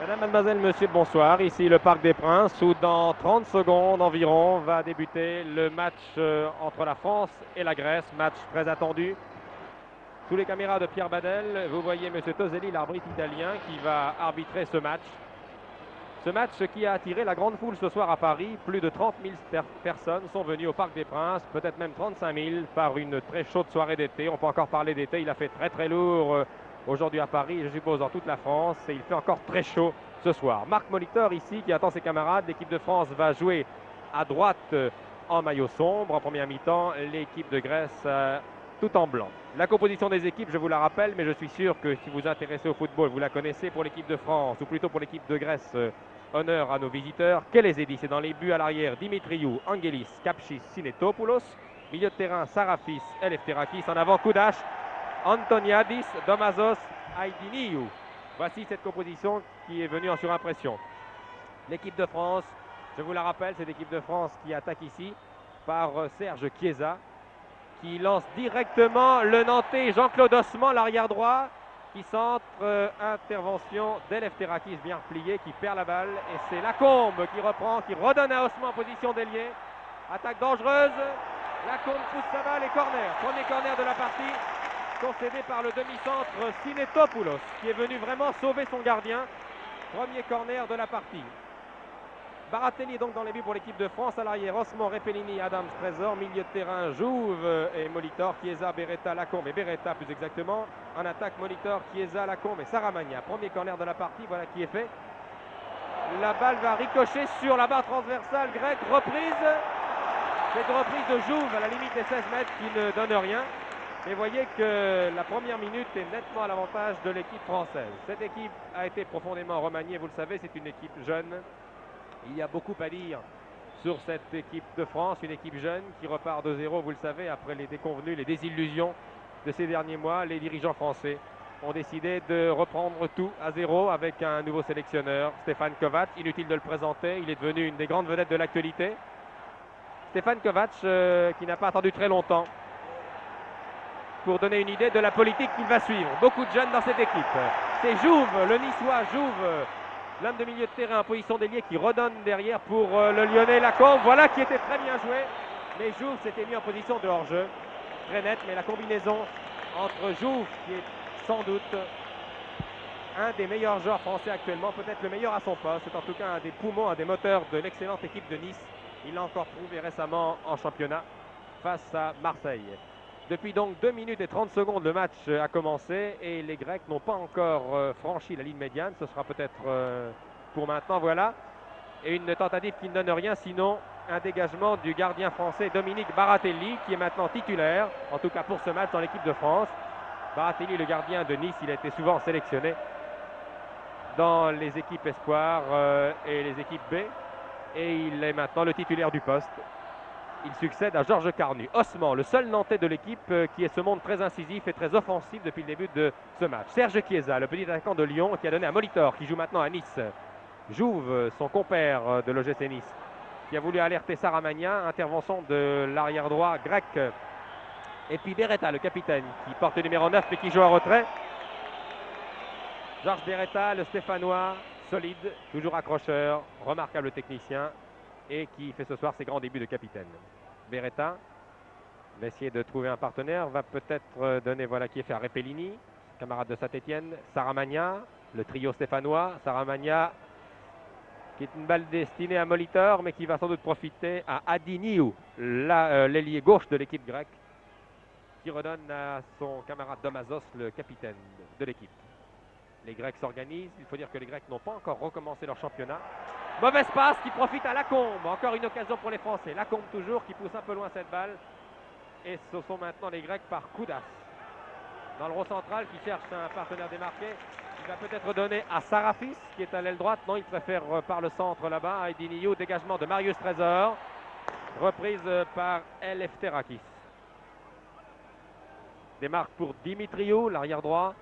Mesdames, Mademoiselles, Monsieur, bonsoir. Ici le Parc des Princes où dans 30 secondes environ va débuter le match entre la France et la Grèce. Match très attendu. Sous les caméras de Pierre Badel, vous voyez Monsieur Toselli, l'arbitre italien, qui va arbitrer ce match. Ce match qui a attiré la grande foule ce soir à Paris. Plus de 30 000 personnes sont venues au Parc des Princes, peut-être même 35 000 par une très chaude soirée d'été. On peut encore parler d'été, il a fait très très lourd aujourd'hui à Paris, je suppose dans toute la France, et il fait encore très chaud ce soir. Marc Molitor ici qui attend ses camarades. L'équipe de France va jouer à droite en maillot sombre. En première mi-temps, l'équipe de Grèce tout en blanc. La composition des équipes, je vous la rappelle, mais je suis sûr que si vous vous intéressez au football, vous la connaissez. Pour l'équipe de France, ou plutôt pour l'équipe de Grèce, honneur à nos visiteurs. Kelezidi, c'est dans les buts à l'arrière. Dimitriou, Angelis, Kapchis, Sinetopoulos. Milieu de terrain, Sarafis, Eleftherakis. En avant, Koudash, Antoniadis, Domazos, Aydiniou. Voici cette composition qui est venue en surimpression. L'équipe de France, je vous la rappelle, c'est l'équipe de France qui attaque ici par Serge Chiesa, qui lance directement le Nantais Jean-Claude Osman, l'arrière droit, qui centre, intervention d'Eleftherakis bien replié, qui perd la balle, et c'est Lacombe qui reprend, qui redonne à Osman en position d'ailier. Attaque dangereuse, Lacombe pousse sa balle et corner. Premier corner de la partie, concédé par le demi-centre Sinetopoulos, qui est venu vraiment sauver son gardien. Premier corner de la partie. Baratelli donc dans les buts pour l'équipe de France. À l'arrière, Osman, Repellini, Adams, Trésor. Milieu de terrain, Jouve et Molitor. Chiesa, Beretta, Lacombe et Beretta plus exactement. En attaque, Molitor, Chiesa, Lacombe et Saramagna. Premier corner de la partie, voilà qui est fait. La balle va ricocher sur la barre transversale grecque. Reprise. Cette reprise de Jouve à la limite des 16 mètres qui ne donne rien. Et voyez que la première minute est nettement à l'avantage de l'équipe française. Cette équipe a été profondément remaniée, vous le savez, c'est une équipe jeune. Il y a beaucoup à dire sur cette équipe de France, une équipe jeune qui repart de zéro, vous le savez, après les déconvenues, les désillusions de ces derniers mois. Les dirigeants français ont décidé de reprendre tout à zéro avec un nouveau sélectionneur, Stefan Kovac. Inutile de le présenter, il est devenu une des grandes vedettes de l'actualité. Stefan Kovac qui n'a pas attendu très longtemps pour donner une idée de la politique qu'il va suivre. Beaucoup de jeunes dans cette équipe. C'est Jouve, le Niçois Jouve, l'homme de milieu de terrain en position d'ailier qui redonne derrière pour le Lyonnais Lacombe. Voilà qui était très bien joué. Mais Jouve s'était mis en position de hors-jeu. Très net, mais la combinaison entre Jouve, qui est sans doute un des meilleurs joueurs français actuellement, peut-être le meilleur à son poste, c'est en tout cas un des poumons, un des moteurs de l'excellente équipe de Nice. Il l'a encore prouvé récemment en championnat face à Marseille. Depuis donc 2 minutes et 30 secondes, le match a commencé et les Grecs n'ont pas encore franchi la ligne médiane. Ce sera peut-être pour maintenant, voilà. Et une tentative qui ne donne rien, sinon un dégagement du gardien français Dominique Baratelli, qui est maintenant titulaire, en tout cas pour ce match dans l'équipe de France. Baratelli, le gardien de Nice, il a été souvent sélectionné dans les équipes espoirs et les équipes B. Et il est maintenant le titulaire du poste. Il succède à Georges Carnu. Osman, le seul Nantais de l'équipe qui se montre très incisif et très offensif depuis le début de ce match. Serge Chiesa, le petit attaquant de Lyon qui a donné à Molitor, qui joue maintenant à Nice. Jouve, son compère de l'OGC Nice, qui a voulu alerter Saramagna. Intervention de l'arrière droit grec. Et puis Beretta, le capitaine, qui porte le numéro 9 mais qui joue en retrait. Georges Beretta, le Stéphanois, solide, toujours accrocheur, remarquable technicien, et qui fait ce soir ses grands débuts de capitaine. Beretta va essayer de trouver un partenaire, va peut-être donner, voilà qui est fait à Repellini, camarade de Saint-Etienne, Saramagna, le trio stéphanois. Saramagna qui est une balle destinée à Molitor, mais qui va sans doute profiter à Aydiniou, l'ailier gauche de l'équipe grecque, qui redonne à son camarade Domazos, le capitaine de l'équipe. Les Grecs s'organisent. Il faut dire que les Grecs n'ont pas encore recommencé leur championnat. Mauvaise passe qui profite à Lacombe. Encore une occasion pour les Français. Lacombe toujours qui pousse un peu loin cette balle. Et ce sont maintenant les Grecs par Koudas. Dans le rond central qui cherche un partenaire démarqué. Il va peut-être donner à Sarafis qui est à l'aile droite. Non, il préfère par le centre là-bas. Aydiniou, dégagement de Marius Trésor. Reprise par Eleftherakis. Démarque pour Dimitriou, l'arrière droit.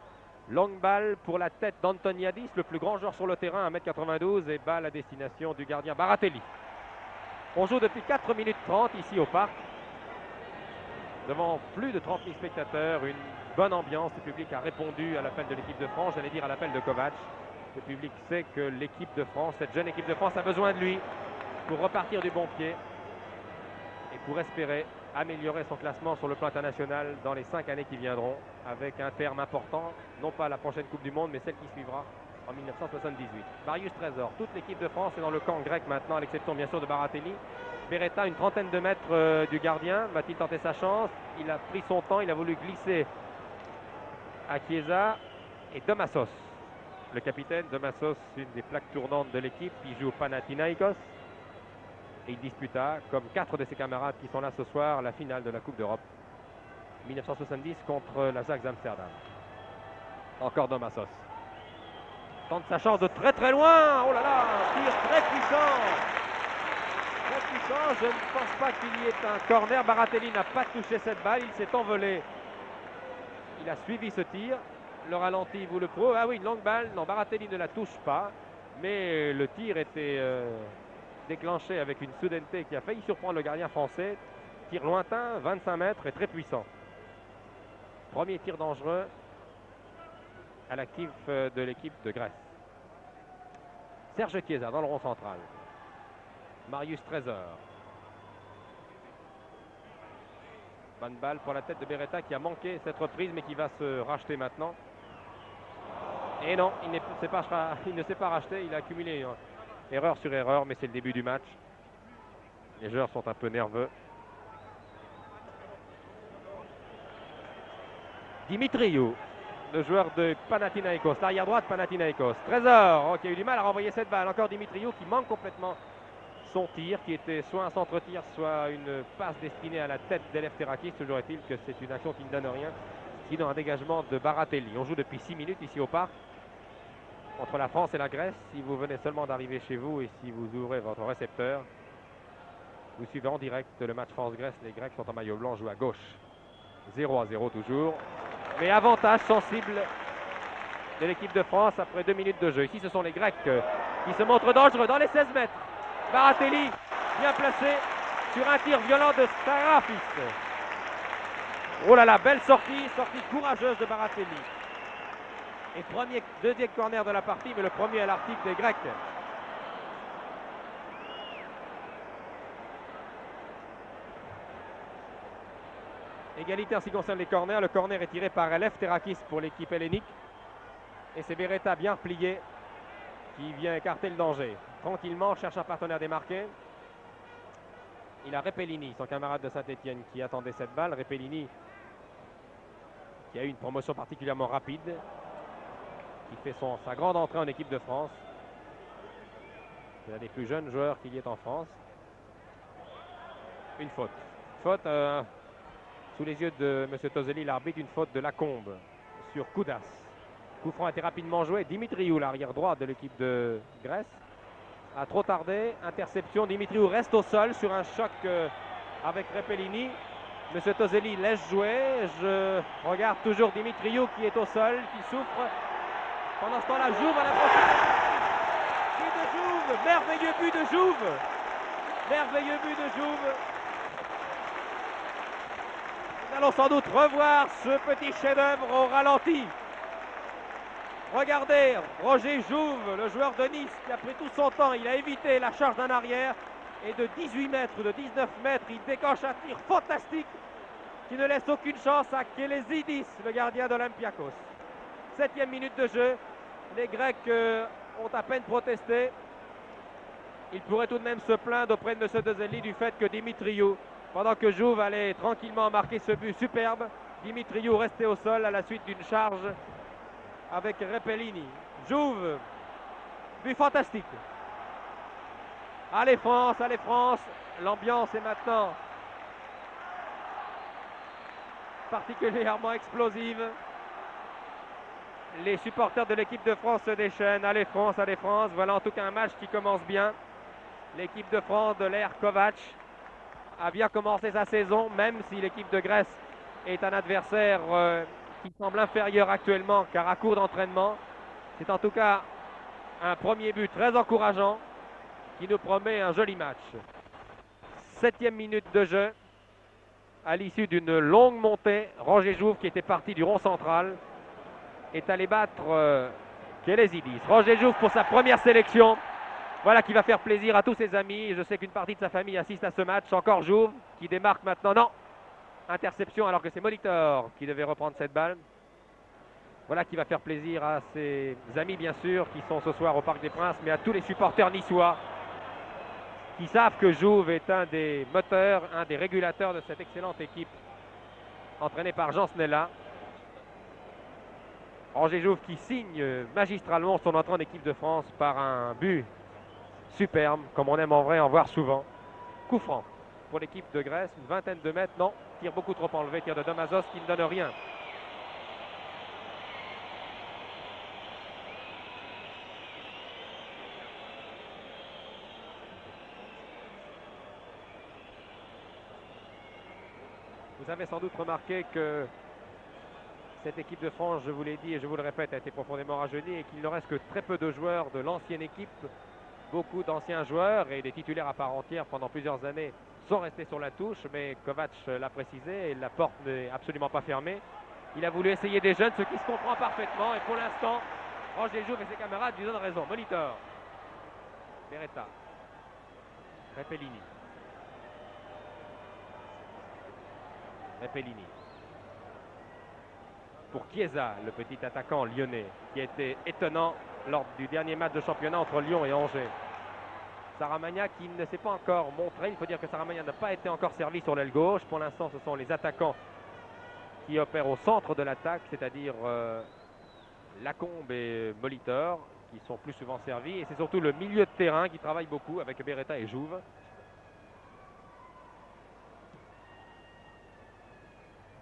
Longue balle pour la tête d'Antoniadis, le plus grand joueur sur le terrain, 1m92, et balle à destination du gardien Baratelli. On joue depuis 4 minutes 30 ici au parc, devant plus de 30 000 spectateurs, une bonne ambiance. Le public a répondu à l'appel de l'équipe de France, j'allais dire à l'appel de Kovac. Le public sait que l'équipe de France, cette jeune équipe de France, a besoin de lui pour repartir du bon pied et pour espérer améliorer son classement sur le plan international dans les 5 années qui viendront, avec un terme important, non pas la prochaine Coupe du Monde, mais celle qui suivra en 1978. Marius Trésor, toute l'équipe de France est dans le camp grec maintenant, à l'exception bien sûr de Baratelli. Beretta, une trentaine de mètres du gardien, va-t-il tenter sa chance? Il a pris son temps, il a voulu glisser à Chiesa et Domassos. Le capitaine Domassos, une des plaques tournantes de l'équipe, il joue au Panathinaikos. Et il disputa, comme 4 de ses camarades qui sont là ce soir, la finale de la Coupe d'Europe 1970 contre l'Ajax Amsterdam. Encore Domassos. Tente sa chance de très très loin. Oh là là, un tir très puissant. Très puissant. Je ne pense pas qu'il y ait un corner. Baratelli n'a pas touché cette balle. Il s'est envolé. Il a suivi ce tir. Le ralenti vous le prouve. Ah oui, une longue balle. Non, Baratelli ne la touche pas. Mais le tir était déclenché avec une soudaineté qui a failli surprendre le gardien français. Tir lointain, 25 mètres et très puissant. Premier tir dangereux à l'actif de l'équipe de Grèce. Serge Chiesa dans le rond central. Marius Trésor. Bonne balle pour la tête de Beretta qui a manqué cette reprise mais qui va se racheter maintenant. Et non, il ne s'est pas racheté, il a accumulé erreur sur erreur, mais c'est le début du match. Les joueurs sont un peu nerveux. Dimitriou, le joueur de Panathinaikos, l'arrière droite Panathinaikos. Trésor, qui a eu du mal à renvoyer cette balle. Encore Dimitriou qui manque complètement son tir, qui était soit un centre-tir, soit une passe destinée à la tête d'Eleftherakis. Toujours est-il que c'est une action qui ne donne rien. Sinon un dégagement de Baratelli. On joue depuis 6 minutes ici au parc entre la France et la Grèce. Si vous venez seulement d'arriver chez vous et si vous ouvrez votre récepteur, vous suivez en direct le match France-Grèce. Les Grecs sont en maillot blanc, jouent à gauche. 0-0 toujours. Mais avantage sensible de l'équipe de France après 2 minutes de jeu. Ici, ce sont les Grecs qui se montrent dangereux dans les 16 mètres. Baratelli, bien placé sur un tir violent de Starafis. Oh là là, belle sortie courageuse de Baratelli. Et deuxième corner de la partie, mais le premier à l'article des Grecs. Égalité en ce qui concerne les corners. Le corner est tiré par Eleftherakis pour l'équipe hellénique. Et c'est Beretta bien plié qui vient écarter le danger. Tranquillement, cherche un partenaire démarqué. Il a Repellini, son camarade de Saint-Etienne, qui attendait cette balle. Repellini qui a eu une promotion particulièrement rapide, qui fait sa grande entrée en équipe de France. C'est l'un des plus jeunes joueurs qu'il y ait en France. Une faute. Faute sous les yeux de M. Toselli, l'arbitre, une faute de Lacombe sur Koudas. Coup franc a été rapidement joué. Dimitriou, l'arrière droit de l'équipe de Grèce, a trop tardé. Interception. Dimitriou reste au sol sur un choc avec Repellini. M. Toselli laisse jouer. Je regarde toujours Dimitriou qui est au sol, qui souffre. Pendant ce temps-là, Jouve à la prochaine. But de Jouve. Merveilleux but de Jouve. Merveilleux but de Jouve. Nous allons sans doute revoir ce petit chef-d'œuvre au ralenti. Regardez, Roger Jouve, le joueur de Nice, qui a pris tout son temps. Il a évité la charge d'un arrière. Et de 18 mètres ou de 19 mètres, il décoche un tir fantastique qui ne laisse aucune chance à Kelezidis, le gardien d'Olympiakos. 7e minute de jeu. Les Grecs ont à peine protesté. Ils pourraient tout de même se plaindre auprès de M. Toselli du fait que Dimitriou, pendant que Jouve allait tranquillement marquer ce but superbe, Dimitriou restait au sol à la suite d'une charge avec Repellini. Jouve, but fantastique. Allez France, allez France. L'ambiance est maintenant particulièrement explosive. Les supporters de l'équipe de France se déchaînent. Allez France, allez France. Voilà en tout cas un match qui commence bien. L'équipe de France de l'ère Kovac a bien commencé sa saison, même si l'équipe de Grèce est un adversaire qui semble inférieur actuellement car à court d'entraînement. C'est en tout cas un premier but très encourageant qui nous promet un joli match. 7e minute de jeu. À l'issue d'une longue montée, Roger Jouve, qui était parti du rond central, est allé battre Kelezidis, Roger Jouve pour sa première sélection. Voilà qui va faire plaisir à tous ses amis. Je sais qu'une partie de sa famille assiste à ce match. Encore Jouve qui démarque maintenant. Non, interception alors que c'est Molitor qui devait reprendre cette balle. Voilà qui va faire plaisir à ses amis bien sûr qui sont ce soir au Parc des Princes, mais à tous les supporters niçois qui savent que Jouve est un des moteurs, un des régulateurs de cette excellente équipe entraînée par Jean Snella. Roger Jouve qui signe magistralement son entrée en équipe de France par un but superbe, comme on aime en vrai en voir souvent. Coup franc pour l'équipe de Grèce, une vingtaine de mètres, non, tir beaucoup trop enlevé, tir de Domazos qui ne donne rien. Vous avez sans doute remarqué que cette équipe de France, je vous l'ai dit et je vous le répète, a été profondément rajeunie et qu'il ne reste que très peu de joueurs de l'ancienne équipe. Beaucoup d'anciens joueurs et des titulaires à part entière pendant plusieurs années sont restés sur la touche, mais Kovac l'a précisé et la porte n'est absolument pas fermée. Il a voulu essayer des jeunes, ce qui se comprend parfaitement et pour l'instant, Roger Jouve et ses camarades lui donnent raison. Molitor, Beretta, Repellini. Repellini. Pour Chiesa, le petit attaquant lyonnais, qui a été étonnant lors du dernier match de championnat entre Lyon et Angers. Saramagna qui ne s'est pas encore montré. Il faut dire que Saramagna n'a pas été encore servi sur l'aile gauche. Pour l'instant, ce sont les attaquants qui opèrent au centre de l'attaque, c'est-à-dire Lacombe et Molitor, qui sont plus souvent servis. Et c'est surtout le milieu de terrain qui travaille beaucoup avec Beretta et Jouve.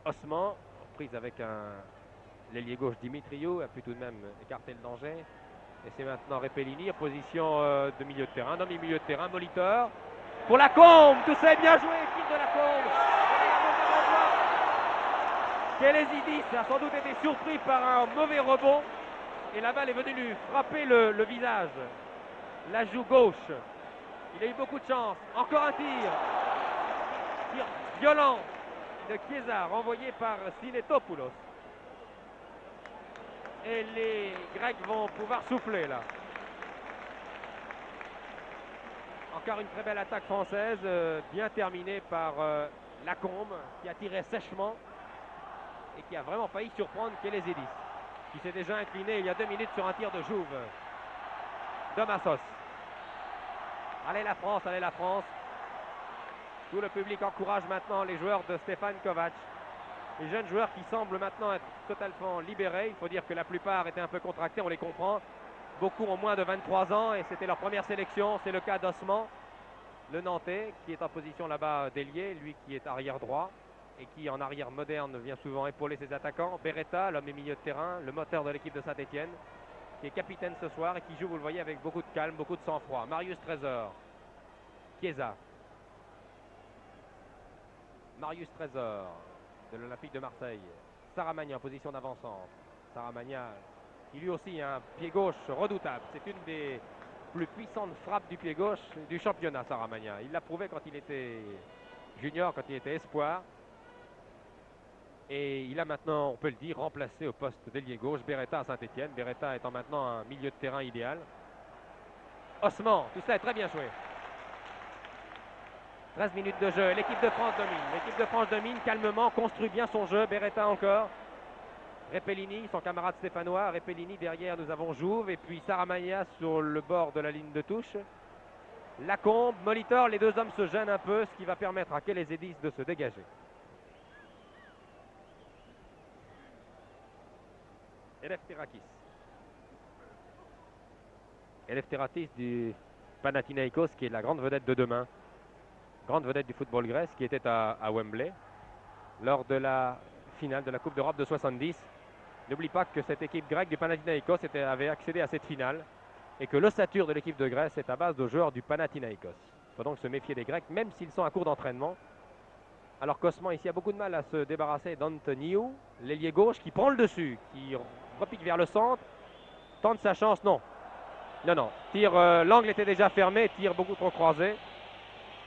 Osman, prise avec l'ailier gauche Dimitriou, a pu tout de même écarter le danger. Et c'est maintenant Repellini en position de milieu de terrain. Non, milieu de terrain, Molitor. Pour Lacombe, tout ça est bien joué, équipe de Lacombe. Kelezidis a sans doute été surpris par un mauvais rebond. Et la balle est venue lui frapper le visage. La joue gauche. Il a eu beaucoup de chance. Encore un tir. Tir violent de Chiesa, renvoyé par Sinetopoulos. Et les Grecs vont pouvoir souffler là. Encore une très belle attaque française, bien terminée par Lacombe, qui a tiré sèchement et qui a vraiment failli surprendre Kelezidis, qui s'est déjà incliné il y a 2 minutes sur un tir de Jouve. Domazos. Allez la France, allez la France. Tout le public encourage maintenant les joueurs de Stéphane Kovac. Les jeunes joueurs qui semblent maintenant être totalement libérés. Il faut dire que la plupart étaient un peu contractés, on les comprend. Beaucoup ont moins de 23 ans et c'était leur première sélection. C'est le cas d'Osman, le Nantais, qui est en position là-bas d'ailier, lui qui est arrière droit et qui en arrière moderne vient souvent épauler ses attaquants. Beretta, l'homme des milieux de terrain, le moteur de l'équipe de Saint-Etienne, qui est capitaine ce soir et qui joue, vous le voyez, avec beaucoup de calme, beaucoup de sang-froid. Marius Trésor, Chiesa. Marius Trésor de l'Olympique de Marseille. Saramagna en position d'avancante. Saramagna qui lui aussi a un pied gauche redoutable. C'est une des plus puissantes frappes du pied gauche du championnat, Saramagna. Il l'a prouvé quand il était junior, quand il était espoir. Et il a maintenant, on peut le dire, remplacé au poste d'ailier gauche Beretta à Saint-Etienne. Beretta étant maintenant un milieu de terrain idéal. Osman, tout ça est très bien joué. 13 minutes de jeu, l'équipe de France domine. L'équipe de France domine calmement, construit bien son jeu. Beretta encore. Repellini, son camarade stéphanois. Repellini derrière, nous avons Jouve. Et puis Saramagna sur le bord de la ligne de touche. Lacombe, Molitor, les deux hommes se gênent un peu, ce qui va permettre à Kelezidis de se dégager. Eleftherakis. Eleftherakis du Panathinaikos, qui est la grande vedette de demain. Grande vedette du football grec, qui était à Wembley lors de la finale de la Coupe d'Europe de 70. N'oublie pas que cette équipe grecque du Panathinaikos avait accédé à cette finale et que l'ossature de l'équipe de Grèce est à base de joueurs du Panathinaikos. Il faut donc se méfier des Grecs, même s'ils sont à court d'entraînement. Alors qu'Osman ici a beaucoup de mal à se débarrasser d'Antoniou, l'ailier gauche qui prend le dessus, qui repique vers le centre, tente sa chance, non. Non, l'angle était déjà fermé, tire beaucoup trop croisé.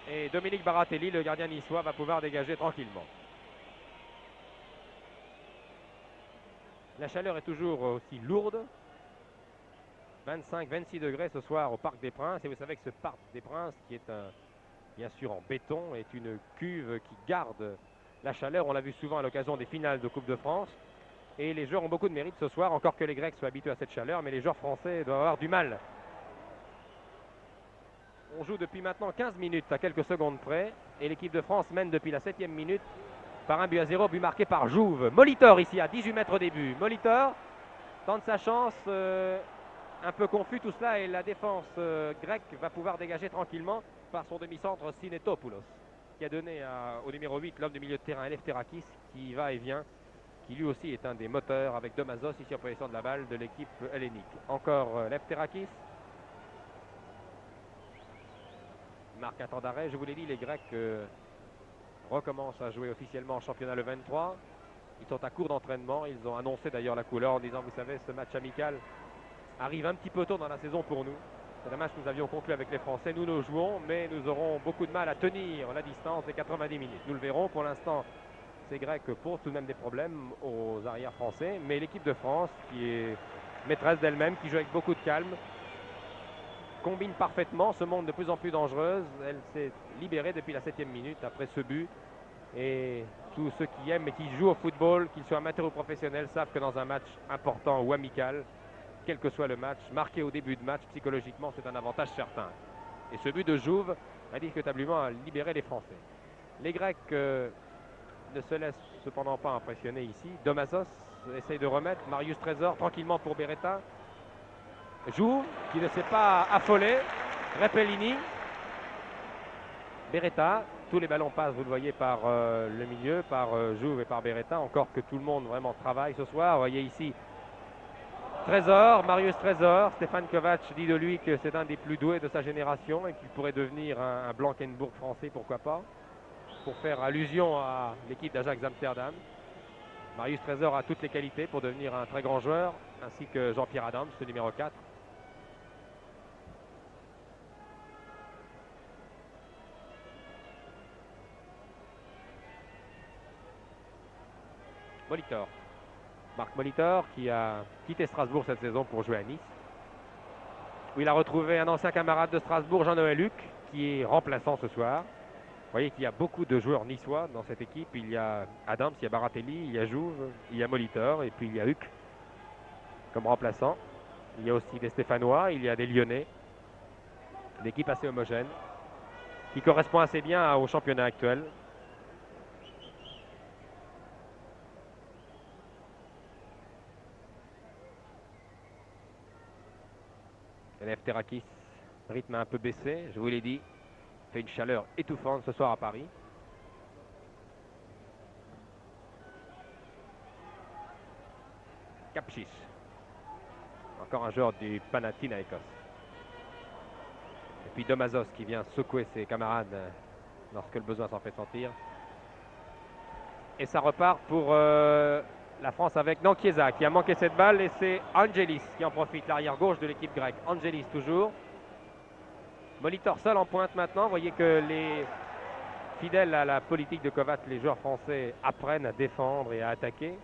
Et Dominique Baratelli, le gardien niçois, va pouvoir dégager tranquillement. La chaleur est toujours aussi lourde. 25-26 degrés ce soir au Parc des Princes. Et vous savez que ce Parc des Princes, qui est bien sûr en béton, est une cuve qui garde la chaleur. On l'a vu souvent à l'occasion des finales de Coupe de France. Et les joueurs ont beaucoup de mérite ce soir, encore que les Grecs soient habitués à cette chaleur, mais les joueurs français doivent avoir du mal. On joue depuis maintenant 15 minutes à quelques secondes près, et l'équipe de France mène depuis la 7e minute par 1-0, but marqué par Jouve. Molitor ici à 18 mètres des buts. Molitor tente sa chance, un peu confus tout cela, et la défense grecque va pouvoir dégager tranquillement par son demi-centre Sinetopoulos, qui a donné au numéro 8, l'homme du milieu de terrain, Eleftherakis, qui va et vient, qui lui aussi est un des moteurs avec Domazos ici en possession de la balle de l'équipe hellénique. Encore Eleftherakis. Marque un temps d'arrêt. Je vous l'ai dit, les Grecs recommencent à jouer officiellement en championnat le 23. Ils sont à court d'entraînement. Ils ont annoncé d'ailleurs la couleur en disant, vous savez, ce match amical arrive un petit peu tôt dans la saison pour nous. C'est un match que nous avions conclu avec les Français. Nous jouons, mais nous aurons beaucoup de mal à tenir la distance des 90 minutes. Nous le verrons. Pour l'instant, ces Grecs posent tout de même des problèmes aux arrières français. Mais l'équipe de France, qui est maîtresse d'elle-même, qui joue avec beaucoup de calme, combine parfaitement, se montre de plus en plus dangereuse. Elle s'est libérée depuis la 7e minute après ce but. Et tous ceux qui aiment et qui jouent au football, qu'ils soient amateurs ou professionnels, savent que dans un match important ou amical, quel que soit le match, marqué au début de match, psychologiquement, c'est un avantage certain. Et ce but de Jouve indiscutablement libéré les Français. Les Grecs ne se laissent cependant pas impressionner ici. Domazos essaye de remettre. Marius Trésor tranquillement pour Beretta. Jouve qui ne s'est pas affolé. Repellini. Beretta. Tous les ballons passent, vous le voyez, par le milieu, par Jouve et par Beretta. Encore que tout le monde vraiment travaille ce soir. Vous voyez ici Trésor, Marius Trésor. Stéphane Kovac dit de lui que c'est un des plus doués de sa génération et qu'il pourrait devenir un Blankenburg français, pourquoi pas, pour faire allusion à l'équipe d'Ajax Amsterdam. Marius Trésor a toutes les qualités pour devenir un très grand joueur, ainsi que Jean-Pierre Adams, ce numéro 4. Molitor. Marc Molitor qui a quitté Strasbourg cette saison pour jouer à Nice, où il a retrouvé un ancien camarade de Strasbourg, Jean-Noël Huc, qui est remplaçant ce soir. Vous voyez qu'il y a beaucoup de joueurs niçois dans cette équipe. Il y a Adams, il y a Baratelli, il y a Jouve, il y a Molitor et puis il y a Huc comme remplaçant. Il y a aussi des Stéphanois, il y a des Lyonnais. Une équipe assez homogène qui correspond assez bien au championnat actuel. Eleftherakis, rythme un peu baissé, je vous l'ai dit. Fait une chaleur étouffante ce soir à Paris. Kapchis. Encore un joueur du Panathinaikos. Et puis Domazos qui vient secouer ses camarades lorsque le besoin s'en fait sentir. Et ça repart pour la France avec Nankiesa qui a manqué cette balle. Et c'est Angelis qui en profite, l'arrière gauche de l'équipe grecque. Angelis toujours. Molitor seul en pointe maintenant. Vous voyez que les fidèles à la politique de Kovac, les joueurs français apprennent à défendre et à attaquer.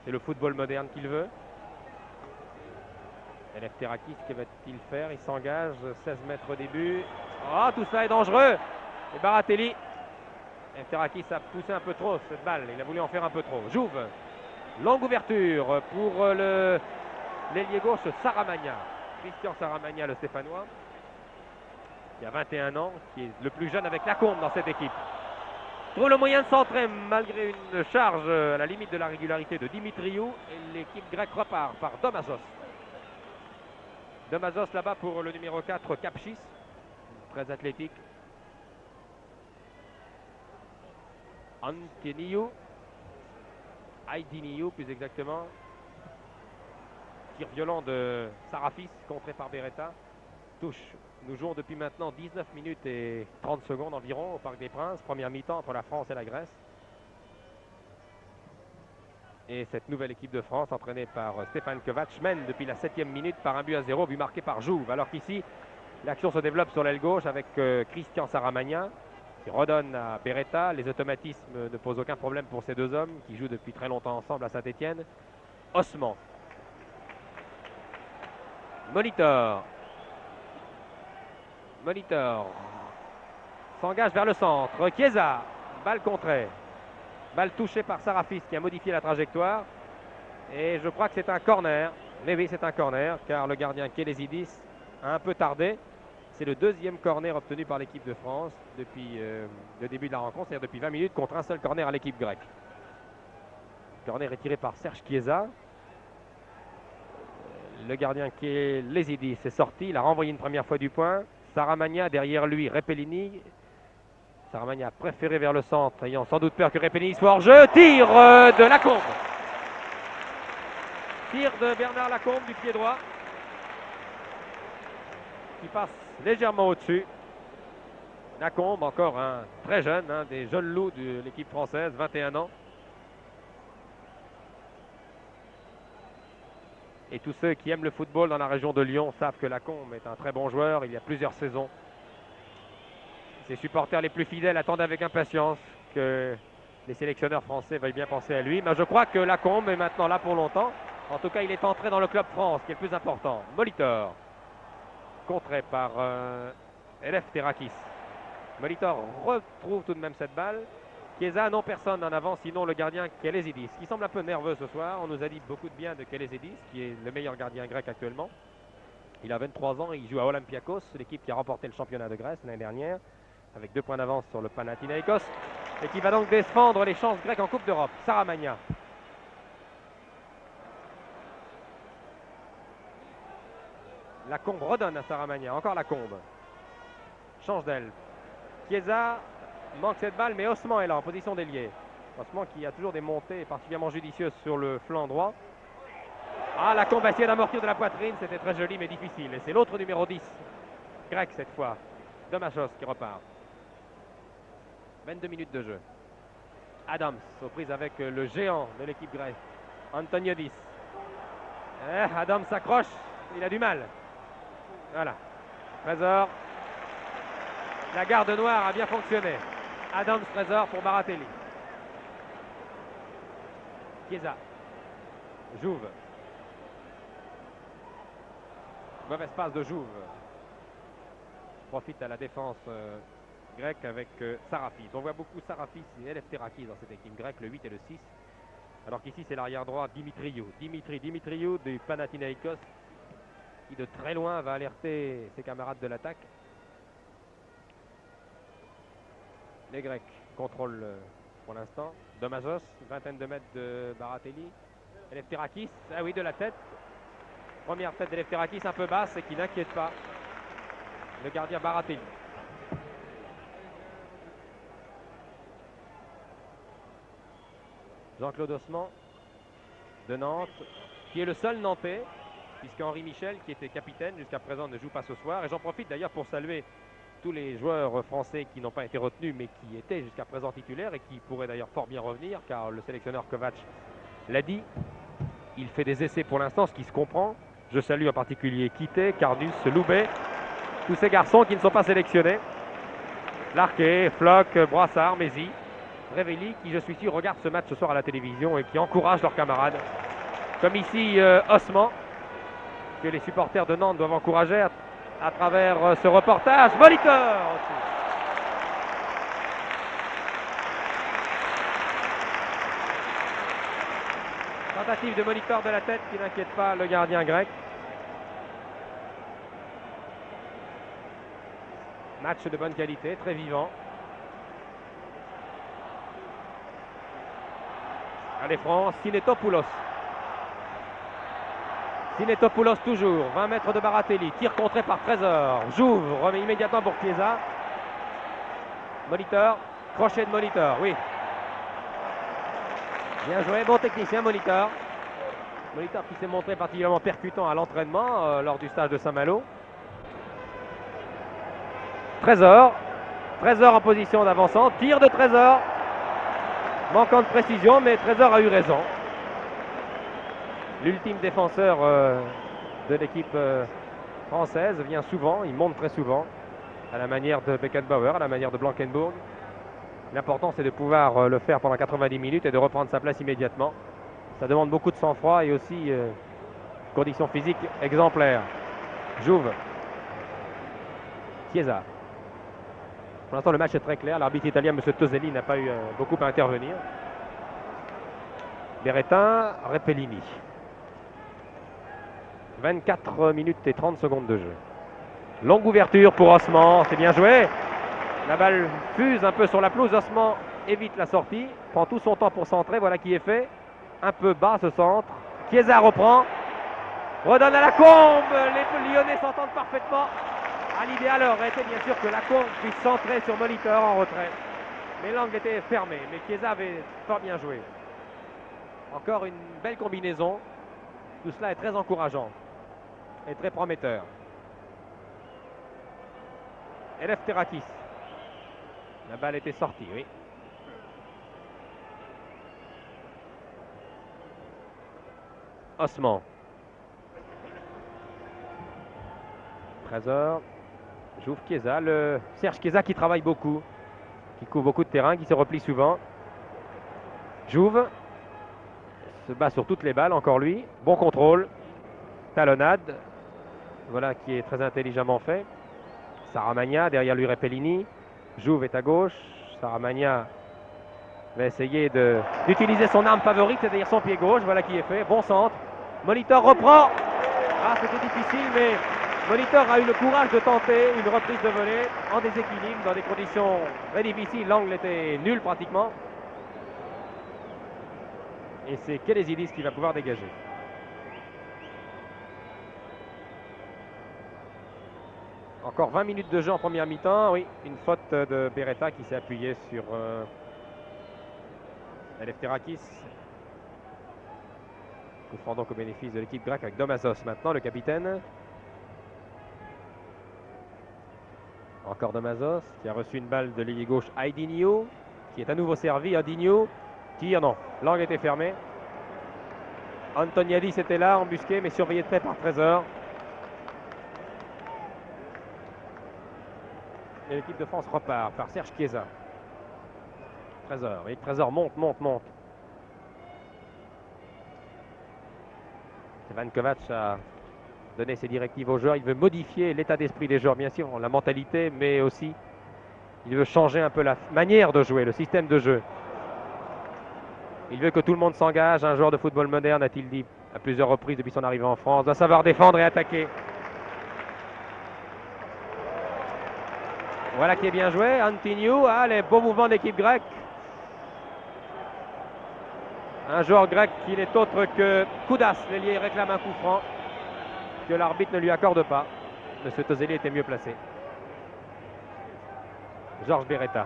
C'est le football moderne qu'il veut. Eleftherakis, que va-t-il faire? Il s'engage, 16 mètres au début. Oh, tout ça est dangereux. Et Baratelli. Eleftherakis a poussé un peu trop cette balle. Il a voulu en faire un peu trop. Jouve. Longue ouverture pour l'ailier gauche Saramagna. Christian Saramagna, le Stéphanois, qui a 21 ans, qui est le plus jeune avec Lacombe dans cette équipe. Trouve le moyen de centrer malgré une charge à la limite de la régularité de Dimitriou. Et l'équipe grecque repart par Domazos. Domazos là-bas pour le numéro 4, Kapchis, très athlétique. Antiniou, Aydiniou plus exactement. Tir violent de Sarafis, contré par Beretta. Touche. Nous jouons depuis maintenant 19 minutes et 30 secondes environ au Parc des Princes. Première mi-temps entre la France et la Grèce. Et cette nouvelle équipe de France, entraînée par Stéphane Kovac, mène depuis la 7e minute par 1-0, but marqué par Jouve. Alors qu'ici, l'action se développe sur l'aile gauche avec Christian Saramagna, qui redonne à Beretta. Les automatismes ne posent aucun problème pour ces deux hommes qui jouent depuis très longtemps ensemble à Saint-Étienne. Osman. Molitor. Molitor s'engage vers le centre. Chiesa, balle contrée. Balle touchée par Sarafis qui a modifié la trajectoire. Et je crois que c'est un corner. Mais oui, c'est un corner car le gardien Kelezidis a un peu tardé. C'est le deuxième corner obtenu par l'équipe de France depuis le début de la rencontre, c'est-à-dire depuis 20 minutes contre un seul corner à l'équipe grecque. Le corner est tiré par Serge Chiesa. Le gardien Kelezidis est sorti, il a renvoyé une première fois du point. Saramagna derrière lui, Repellini. Saramagna a préféré vers le centre, ayant sans doute peur que Repellini soit hors jeu. Tir de Lacombe. Tir de Bernard Lacombe du pied droit. Qui passe légèrement au-dessus. Lacombe, encore un très jeune, un des jeunes loups de l'équipe française, 21 ans. Et tous ceux qui aiment le football dans la région de Lyon savent que Lacombe est un très bon joueur. Il y a plusieurs saisons. Ses supporters les plus fidèles attendent avec impatience que les sélectionneurs français veuillent bien penser à lui. Mais je crois que Lacombe est maintenant là pour longtemps. En tout cas, il est entré dans le club France, qui est le plus important. Molitor, contré par Eleftherakis. Molitor retrouve tout de même cette balle. Chiesa, non, personne en avant, sinon le gardien Kelezidis, qui semble un peu nerveux ce soir. On nous a dit beaucoup de bien de Kelezidis, qui est le meilleur gardien grec actuellement. Il a 23 ans, il joue à Olympiakos, l'équipe qui a remporté le championnat de Grèce l'année dernière, avec 2 points d'avance sur le Panathinaikos, et qui va donc défendre les chances grecques en Coupe d'Europe. Saramagna. Lacombe redonne à Saramagna, encore Lacombe. Change d'aile. Chiesa manque cette balle, mais Osman est là en position d'ailier. Osman qui a toujours des montées particulièrement judicieuses sur le flanc droit. Ah, Lacombe a essayé d'amortir de la poitrine, c'était très joli mais difficile. Et c'est l'autre numéro 10, grec cette fois, Domachos qui repart. 22 minutes de jeu. Adams aux prises avec le géant de l'équipe grecque, Antoniadis. Adams s'accroche, il a du mal. Voilà. Trésor. La garde noire a bien fonctionné. Adams, Trésor pour Baratelli. Chiesa. Jouve. Mauvaise passe de Jouve. Profite à la défense grecque avec Sarafis. On voit beaucoup Sarafis et Eleftherakis dans cette équipe grecque, le 8 et le 6. Alors qu'ici c'est l'arrière droit Dimitriou. Dimitriou du Panathinaikos, qui de très loin va alerter ses camarades de l'attaque. Les Grecs contrôlent pour l'instant. Domazos, une vingtaine de mètres de Baratelli. Eleftherakis, ah oui, de la tête. Première tête d'Eleftherakis un peu basse et qui n'inquiète pas le gardien Baratelli. Jean-Claude Osman de Nantes, qui est le seul Nantais, puisque Henri Michel, qui était capitaine jusqu'à présent, ne joue pas ce soir. Et j'en profite d'ailleurs pour saluer tous les joueurs français qui n'ont pas été retenus, mais qui étaient jusqu'à présent titulaires et qui pourraient d'ailleurs fort bien revenir, car le sélectionneur Kovac l'a dit. Il fait des essais pour l'instant, ce qui se comprend. Je salue en particulier Quitté, Cardus, Loubet, tous ces garçons qui ne sont pas sélectionnés. Larquet, Floch, Broissard, Mézy, Révelli, qui je suis sûr regardent ce match ce soir à la télévision et qui encouragent leurs camarades. Comme ici Osman, que les supporters de Nantes doivent encourager à travers ce reportage. Molitor aussi. Tentative de Molitor de la tête qui n'inquiète pas le gardien grec. Match de bonne qualité, très vivant. Allez France, Sinetopoulos. Sinetopoulos toujours, 20 mètres de Baratelli, tir contré par Trésor. Jouve, remet immédiatement pour Chiesa. Molitor, crochet de Molitor, oui. Bien joué, bon technicien Molitor. Molitor qui s'est montré particulièrement percutant à l'entraînement lors du stage de Saint-Malo. Trésor en position d'avançant, tir de Trésor. Manquant de précision, mais Trésor a eu raison. L'ultime défenseur de l'équipe française vient souvent, il monte très souvent, à la manière de Beckenbauer, à la manière de Blankenburg. L'important c'est de pouvoir le faire pendant 90 minutes et de reprendre sa place immédiatement. Ça demande beaucoup de sang-froid et aussi conditions physiques exemplaires. Jouve. Chiesa. Pour l'instant, le match est très clair. L'arbitre italien, M. Toselli, n'a pas eu beaucoup à intervenir. Beretta, Repellini. 24 minutes et 30 secondes de jeu. Longue ouverture pour Osman, c'est bien joué. La balle fuse un peu sur la pelouse. Osman évite la sortie, prend tout son temps pour centrer. Voilà qui est fait. Un peu bas ce centre. Chiesa reprend. Redonne à Lacombe. Les Lyonnais s'entendent parfaitement. À l'idéal aurait été bien sûr que Lacombe puisse centrer sur Molitor en retrait. Mais l'angle était fermé. Mais Chiesa avait fort bien joué. Encore une belle combinaison. Tout cela est très encourageant et très prometteur. Eleftherakis. La balle était sortie, oui. Osman. Trésor. J'ouvre Chiesa. Le Serge Chiesa qui travaille beaucoup. Qui couvre beaucoup de terrain, qui se replie souvent. Jouve. Se bat sur toutes les balles, encore lui. Bon contrôle. Talonnade. Voilà qui est très intelligemment fait. Saramagna, derrière lui Repellini. Jouve est à gauche. Saramagna va essayer d'utiliser son arme favorite, c'est-à-dire son pied gauche. Voilà qui est fait. Bon centre. Molitor reprend. Ah, c'était difficile, mais Molitor a eu le courage de tenter une reprise de volée en déséquilibre dans des conditions très difficiles. L'angle était nul pratiquement. Et c'est Kelezidis qui va pouvoir dégager. Encore 20 minutes de jeu en première mi-temps. Oui, une faute de Beretta qui s'est appuyé sur Eleftherakis. Coup franc donc au bénéfice de l'équipe grecque avec Domazos maintenant, le capitaine. Encore Domazos qui a reçu une balle de l'ailier gauche Aidinho, qui est à nouveau servi. Aidinho tire, non, l'angle était fermé. Antoniadis était là, embusqué, mais surveillé de près par Trésor. Et l'équipe de France repart par Serge Chiesa. Trésor, et Trésor monte. Van Kovac a donné ses directives aux joueurs. Il veut modifier l'état d'esprit des joueurs, bien sûr, la mentalité, mais aussi il veut changer un peu la manière de jouer, le système de jeu. Il veut que tout le monde s'engage. Un joueur de football moderne, a-t-il dit à plusieurs reprises depuis son arrivée en France, doit savoir défendre et attaquer. Voilà qui est bien joué. Antignou, les beaux mouvements d'équipe grecque. Un joueur grec qui n'est autre que Koudas. L'ailier réclame un coup franc que l'arbitre ne lui accorde pas. Monsieur Toselli était mieux placé. Georges Beretta.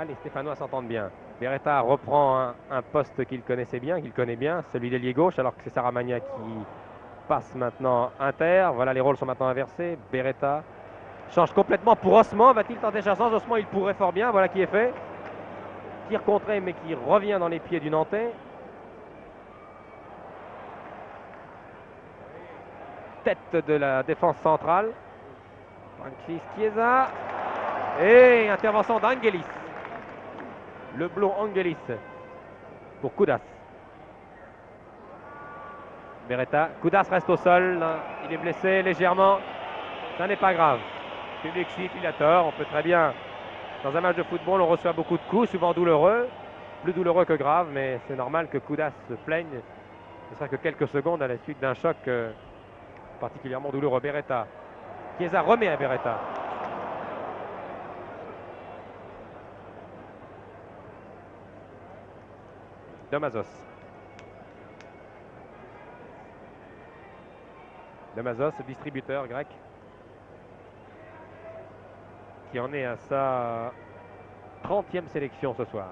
Les Stéphanois s'entendent bien. Beretta reprend un poste qu'il connaissait bien, qu'il connaît bien, celui d'ailier gauche, alors que c'est Saramagna qui passe maintenant inter. Voilà, les rôles sont maintenant inversés. Beretta change complètement pour Osman. Va-t-il tenter sa chance? Osman, il pourrait fort bien. Voilà qui est fait. Tir contré, mais qui revient dans les pieds du Nantais. Tête de la défense centrale. Francis Chiesa. Et intervention d'Angelis. Le blond Angelis pour Koudas. Beretta. Koudas reste au sol. Il est blessé légèrement. Ça n'est pas grave. Public siffle, il a tort. On peut très bien. Dans un match de football, on reçoit beaucoup de coups, souvent douloureux. Plus douloureux que grave, mais c'est normal que Koudas se plaigne. Ce sera que quelques secondes à la suite d'un choc particulièrement douloureux. Beretta. Chiesa remet à Beretta. Domazos. Domazos, distributeur grec, qui en est à sa 30e sélection ce soir.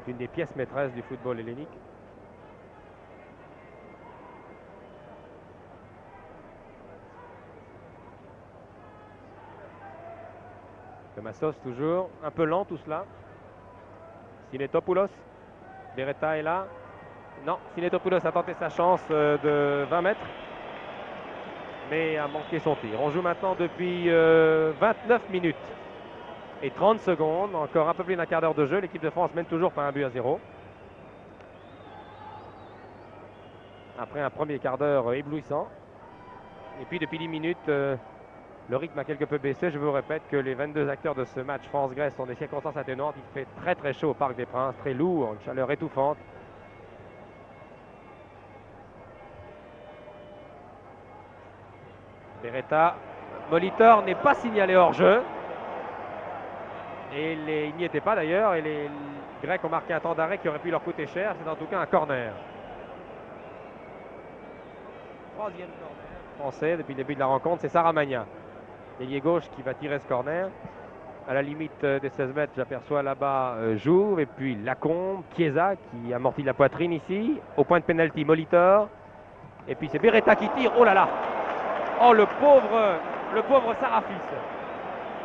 Une des pièces maîtresses du football hellénique. Domazos toujours, un peu lent tout cela. Sinetopoulos. Beretta est là. Non, Sinetopoulos a tenté sa chance de 20 mètres. Mais a manqué son tir. On joue maintenant depuis 29 minutes et 30 secondes. Encore un peu plus d'un quart d'heure de jeu. L'équipe de France mène toujours par 1-0. après un premier quart d'heure éblouissant. Et puis depuis 10 minutes, le rythme a quelque peu baissé. Je vous répète que les 22 acteurs de ce match France-Grèce sont des circonstances atténuantes. Il fait très très chaud au Parc des Princes, très lourd, une chaleur étouffante. Beretta, Molitor n'est pas signalé hors jeu. Et il n'y était pas d'ailleurs. Et les Grecs ont marqué un temps d'arrêt qui aurait pu leur coûter cher. C'est en tout cas un corner. Troisième corner français depuis le début de la rencontre, c'est Saramagna, l'ailier gauche, qui va tirer ce corner. À la limite des 16 mètres, j'aperçois là-bas Jouve et puis Lacombe, Chiesa qui amortit la poitrine ici. Au point de pénalty, Molitor. Et puis c'est Beretta qui tire. Oh là là! Oh le pauvre Sarafis.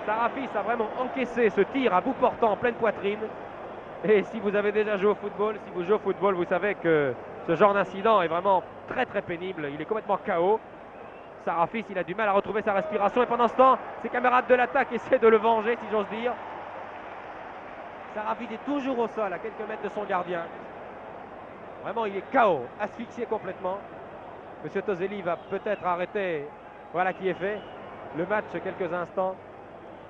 Sarafis a vraiment encaissé ce tir à bout portant en pleine poitrine. Et si vous avez déjà joué au football, si vous jouez au football, vous savez que ce genre d'incident est vraiment très très pénible. Il est complètement KO. Sarafis, il a du mal à retrouver sa respiration. Et pendant ce temps, ses camarades de l'attaque essaient de le venger, si j'ose dire. Sarafis est toujours au sol, à quelques mètres de son gardien. Vraiment, il est KO, asphyxié complètement. Monsieur Toselli va peut-être arrêter. Voilà qui est fait. Le match, quelques instants.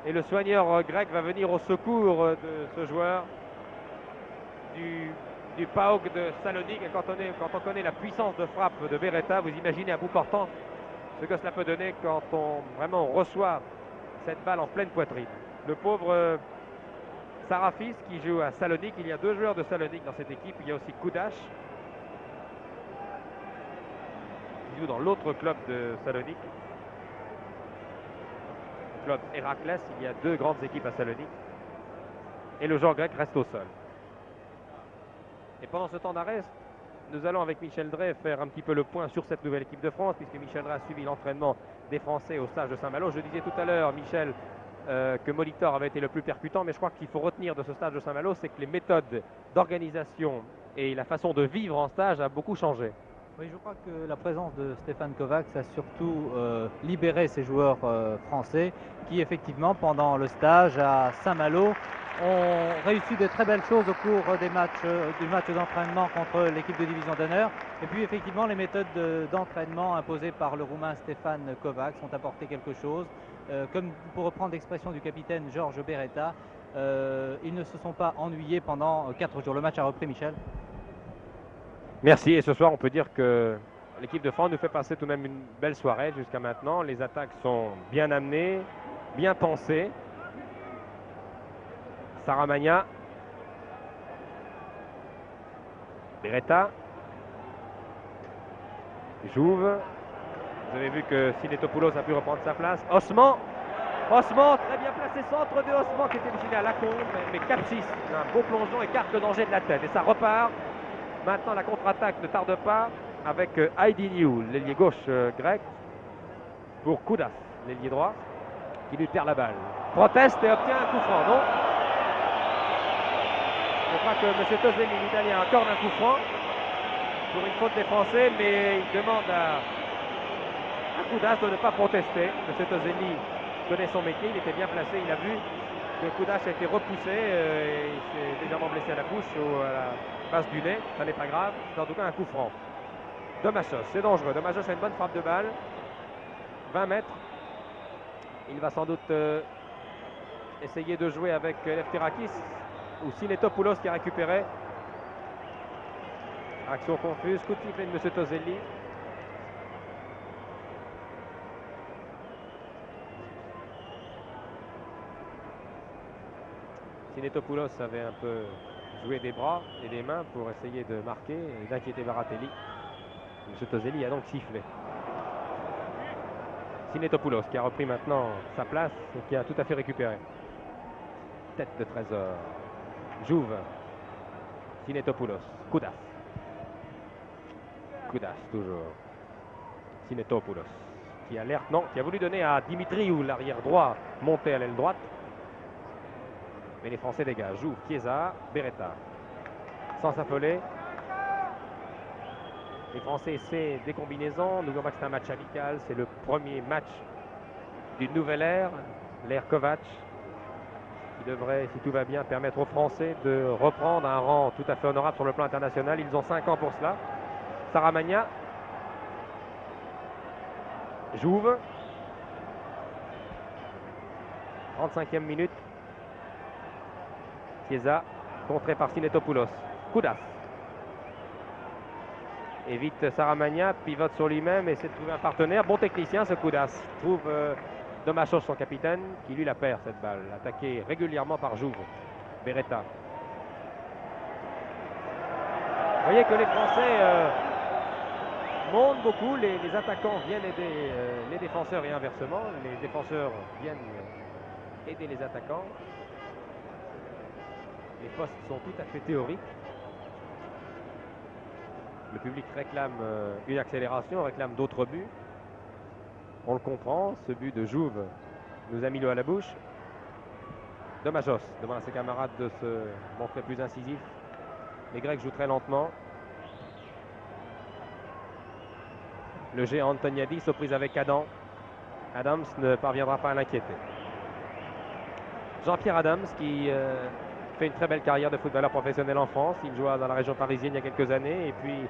Et le soigneur grec va venir au secours de ce joueur du PAOK de Salonique. Et quand on connaît la puissance de frappe de Beretta, vous imaginez à bout portant ce que cela peut donner quand on reçoit cette balle en pleine poitrine. Le pauvre Sarafis qui joue à Salonique. Il y a deux joueurs de Salonique dans cette équipe. Il y a aussi Koudash qui joue dans l'autre club de Salonique. Club Héraclès, il y a deux grandes équipes à Salonique. Et le joueur grec reste au sol. Et pendant ce temps d'arrêt, nous allons avec Michel Drey faire un petit peu le point sur cette nouvelle équipe de France, puisque Michel Drey a suivi l'entraînement des Français au stage de Saint-Malo. Je disais tout à l'heure, Michel, que Molitor avait été le plus percutant, mais je crois qu'il faut retenir de ce stage de Saint-Malo, c'est que les méthodes d'organisation et la façon de vivre en stage a beaucoup changé. Oui, je crois que la présence de Stéphane Kovacs a surtout libéré ces joueurs français qui, effectivement, pendant le stage à Saint-Malo, ont réussi de très belles choses au cours du match d'entraînement contre l'équipe de division d'honneur. Et puis, effectivement, les méthodes d'entraînement imposées par le Roumain Stéphane Kovacs ont apporté quelque chose. Comme pour reprendre l'expression du capitaine Georges Beretta, ils ne se sont pas ennuyés pendant 4 jours. Le match a repris, Michel. Merci, et ce soir on peut dire que l'équipe de France nous fait passer tout de même une belle soirée jusqu'à maintenant. Les attaques sont bien amenées, bien pensées. Saramagna, Beretta, Jouve. Vous avez vu que Sinetopoulos a pu reprendre sa place. Osman, très bien placé, centre de Osman qui était destiné à Lacombe, mais Kapsis, un beau plongeon, écarte le danger de la tête et ça repart. Maintenant, la contre-attaque ne tarde pas avec Aydiniou, l'ailier gauche grec, pour Koudas, l'ailier droit, qui lui perd la balle. Proteste et obtient un coup franc, non? Je crois que M. Toselli, l'Italien, accorde un coup franc pour une faute des Français, mais il demande à Koudas de ne pas protester. M. Toselli connaît son métier, il était bien placé, il a vu que Koudas a été repoussé, et il s'est légèrement blessé à la bouche ou à la base du nez, ça n'est pas grave, c'est en tout cas un coup franc. Domachos, c'est dangereux, Domachos a une bonne frappe de balle, 20 mètres, il va sans doute essayer de jouer avec Lefterakis ou Sinetopoulos qui a récupéré. Action confuse, coup de sifflet de M. Toselli. Sinetopoulos avait un peu joué des bras et des mains pour essayer de marquer et d'inquiéter Baratelli. M. Toselli a donc sifflé. Sinetopoulos qui a repris maintenant sa place et qui a tout à fait récupéré. Tête de trésor. Jouve. Sinetopoulos. Koudas. Koudas toujours. Sinetopoulos qui alerte, non, qui a voulu donner à Dimitriou, l'arrière droit, monté à l'aile droite. Mais les Français dégagent. Jouve, Chiesa, Beretta. Sans s'affoler. Les Français essaient des combinaisons. N'oublions pas que c'est un match amical. C'est le premier match d'une nouvelle ère. L'ère Kovacs. Qui devrait, si tout va bien, permettre aux Français de reprendre un rang tout à fait honorable sur le plan international. Ils ont 5 ans pour cela. Saramagna. Jouve. 35e minute. Chiesa, contré par Sinetopoulos. Koudas. Évite Saramagna, pivote sur lui-même, essaie de trouver un partenaire. Bon technicien ce Koudas. Trouve Domachos, son capitaine, qui lui la perd cette balle. Attaqué régulièrement par Jouve. Beretta. Vous voyez que les Français montent beaucoup. Les attaquants viennent aider les défenseurs et inversement. Les défenseurs viennent aider les attaquants. Les postes sont tout à fait théoriques. Le public réclame une accélération, réclame d'autres buts. On le comprend, ce but de Jouve nous a mis l'eau à la bouche. Domachos demande à ses camarades de se montrer plus incisifs. Les Grecs jouent très lentement. Le géant Antoniadis aux prises avec Adam. Adams ne parviendra pas à l'inquiéter. Jean-Pierre Adams qui fait une très belle carrière de footballeur professionnel en France. Il joua dans la région parisienne il y a quelques années et puis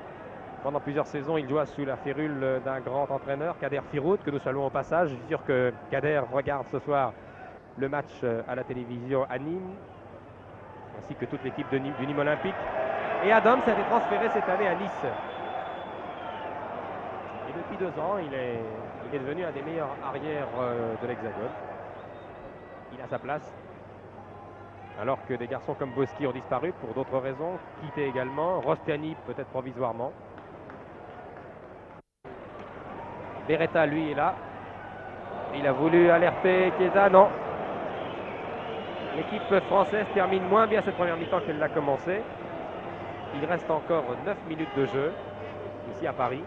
pendant plusieurs saisons il joua sous la férule d'un grand entraîneur, Kader Firoud, que nous saluons au passage. Je suis sûr que Kader regarde ce soir le match à la télévision à Nîmes, ainsi que toute l'équipe du Nîmes Olympique. Et Adams a été transféré cette année à Nice. Et depuis 2 ans, il est devenu un des meilleurs arrières de l'Hexagone. Il a sa place. Alors que des garçons comme Boski ont disparu pour d'autres raisons, quittés également, Rostiani peut-être provisoirement. Beretta, lui, est là. Il a voulu alerter Chiesa, non. L'équipe française termine moins bien cette première mi-temps qu'elle l'a commencé. Il reste encore 9 minutes de jeu, ici à Paris.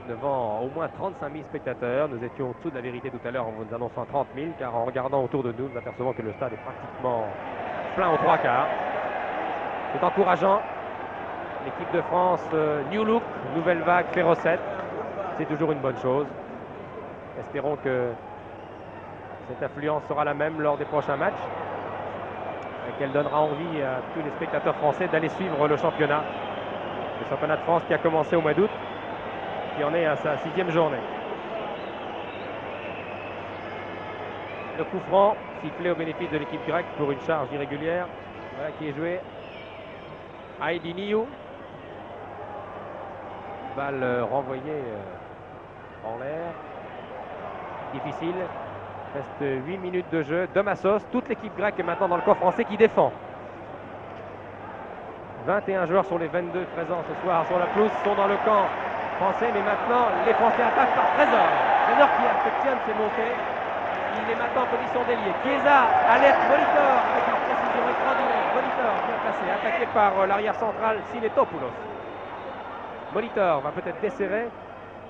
Devant au moins 35 000 spectateurs. Nous étions au-dessous de la vérité tout à l'heure en vous annonçant 30 000, car en regardant autour de nous, nous apercevons que le stade est pratiquement plein aux 3/4. C'est encourageant. L'équipe de France, new look, nouvelle vague, fait recette. C'est toujours une bonne chose. Espérons que cette affluence sera la même lors des prochains matchs et qu'elle donnera envie à tous les spectateurs français d'aller suivre le championnat. Le championnat de France qui a commencé au mois d'août, qui en est à sa 6e journée. Le coup franc sifflé au bénéfice de l'équipe grecque pour une charge irrégulière. Voilà qui est joué. Aïdi Niou. Balle renvoyée en l'air. Difficile. Reste 8 minutes de jeu. Domachos, toute l'équipe grecque est maintenant dans le camp français qui défend. 21 joueurs sur les 22 présents ce soir sur la pelouse sont dans le camp français, mais maintenant les Français attaquent par Trésor. Trésor qui affectionne ses montées. Il est maintenant en position d'ailier. Chiesa alerte Molitor avec une précision extraordinaire. Molitor bien placé, attaqué par l'arrière central Sinetopoulos. Molitor va peut-être desserrer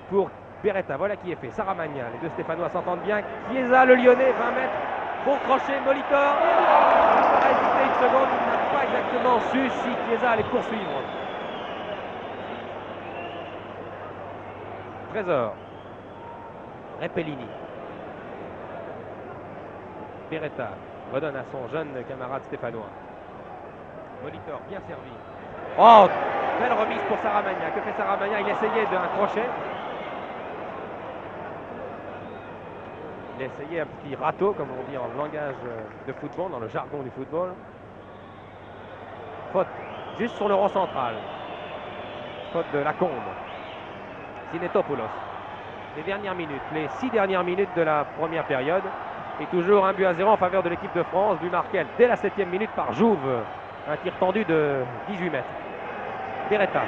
pour Beretta. Voilà qui est fait. Saramagna, les deux Stéphanois s'entendent bien. Chiesa, le Lyonnais, 20 mètres. Bon crochet, Molitor. Il a hésité une seconde, il n'a pas exactement su si Chiesa allait poursuivre. Trésor. Repellini. Beretta redonne à son jeune camarade stéphanois. Molitor, bien servi. Oh, belle remise pour Saramagna. Que fait Saramagna? Il essayait d'un crochet. Il a essayé un petit râteau, comme on dit en langage de football, dans le jargon du football. Faute juste sur le rond central. Faute de Lacombe. Sinetopoulos. Les dernières minutes, les 6 dernières minutes de la première période. Et toujours 1-0 en faveur de l'équipe de France. But marqué dès la 7e minute par Jouve. Un tir tendu de 18 mètres. Beretta.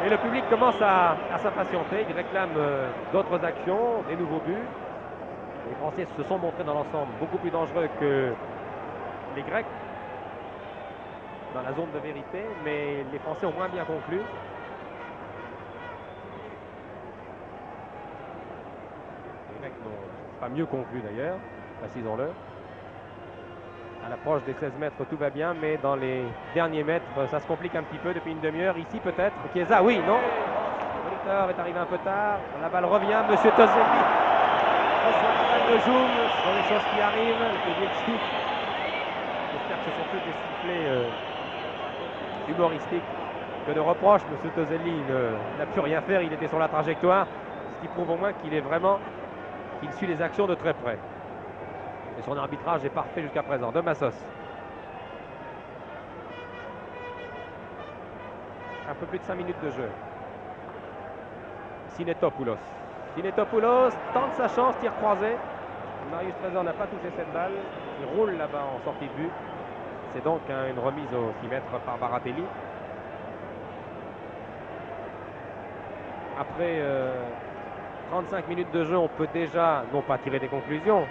Et le public commence à s'impatienter. Il réclame d'autres actions, des nouveaux buts. Les Français se sont montrés dans l'ensemble beaucoup plus dangereux que les Grecs dans la zone de vérité, mais les Français ont moins bien conclu. Les Grecs n'ont pas mieux conclu d'ailleurs, précisons-le. À l'approche des 16 mètres, tout va bien, mais dans les derniers mètres, ça se complique un petit peu depuis une demi-heure. Ici, peut-être. Chiesa, oui, non. Molitor est arrivé un peu tard. La balle revient. Monsieur Toselli reçoit la balle de Jouve. Ce sont les choses qui arrivent. Le public siffle. J'espère que ce sont tous des sifflets humoristiques. Que de reproches, M. Toselli n'a pu rien faire, il était sur la trajectoire, ce qui prouve au moins qu'il suit les actions de très près. Et son arbitrage est parfait jusqu'à présent. De Massos. Un peu plus de 5 minutes de jeu. Sinetopoulos. Sinetopoulos tente sa chance, tir croisé. Marius Trésor n'a pas touché cette balle. Il roule là-bas en sortie de but. C'est donc une remise au 6 mètres par Baratelli. Après 35 minutes de jeu, on peut déjà, non pas tirer des conclusions,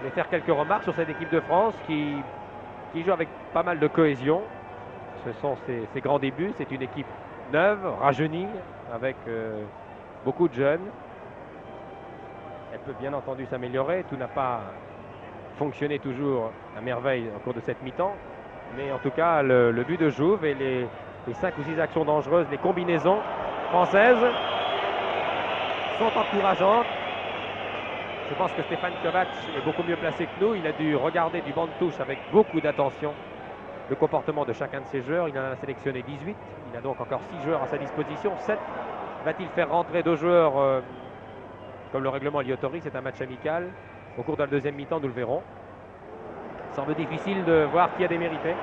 mais faire quelques remarques sur cette équipe de France qui joue avec pas mal de cohésion. Ce sont ses grands débuts. C'est une équipe neuve, rajeunie, avec beaucoup de jeunes. Elle peut bien entendu s'améliorer. Tout n'a pas fonctionné toujours à merveille au cours de cette mi-temps. Mais en tout cas, le but de Jouve et les 5 ou 6 actions dangereuses, les combinaisons françaises sont encourageantes. Je pense que Stefan Kovac est beaucoup mieux placé que nous. Il a dû regarder du banc de touche avec beaucoup d'attention le comportement de chacun de ses joueurs. Il en a sélectionné 18. Il a donc encore 6 joueurs à sa disposition. 7. Va-t-il faire rentrer 2 joueurs comme le règlement l'y autorise? C'est un match amical. Au cours de la deuxième mi-temps, nous le verrons. Il semble difficile de voir qui a démérité.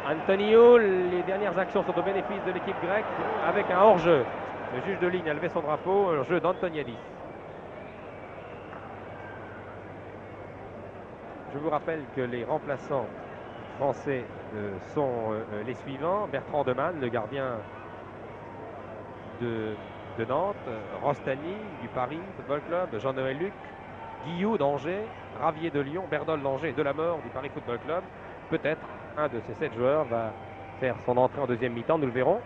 Antonio, les dernières actions sont au bénéfice de l'équipe grecque avec un hors-jeu. Le juge de ligne a levé son drapeau, hors-jeu d'Antoniadis. Je vous rappelle que les remplaçants français sont les suivants. Bertrand Demann, le gardien de Nantes, Rostani du Paris Football Club, Jean-Noël Luc, Guillou d'Angers, Ravier de Lyon, Berdol d'Angers et Delamore du Paris Football Club. Peut-être un de ces 7 joueurs va faire son entrée en deuxième mi-temps, nous le verrons.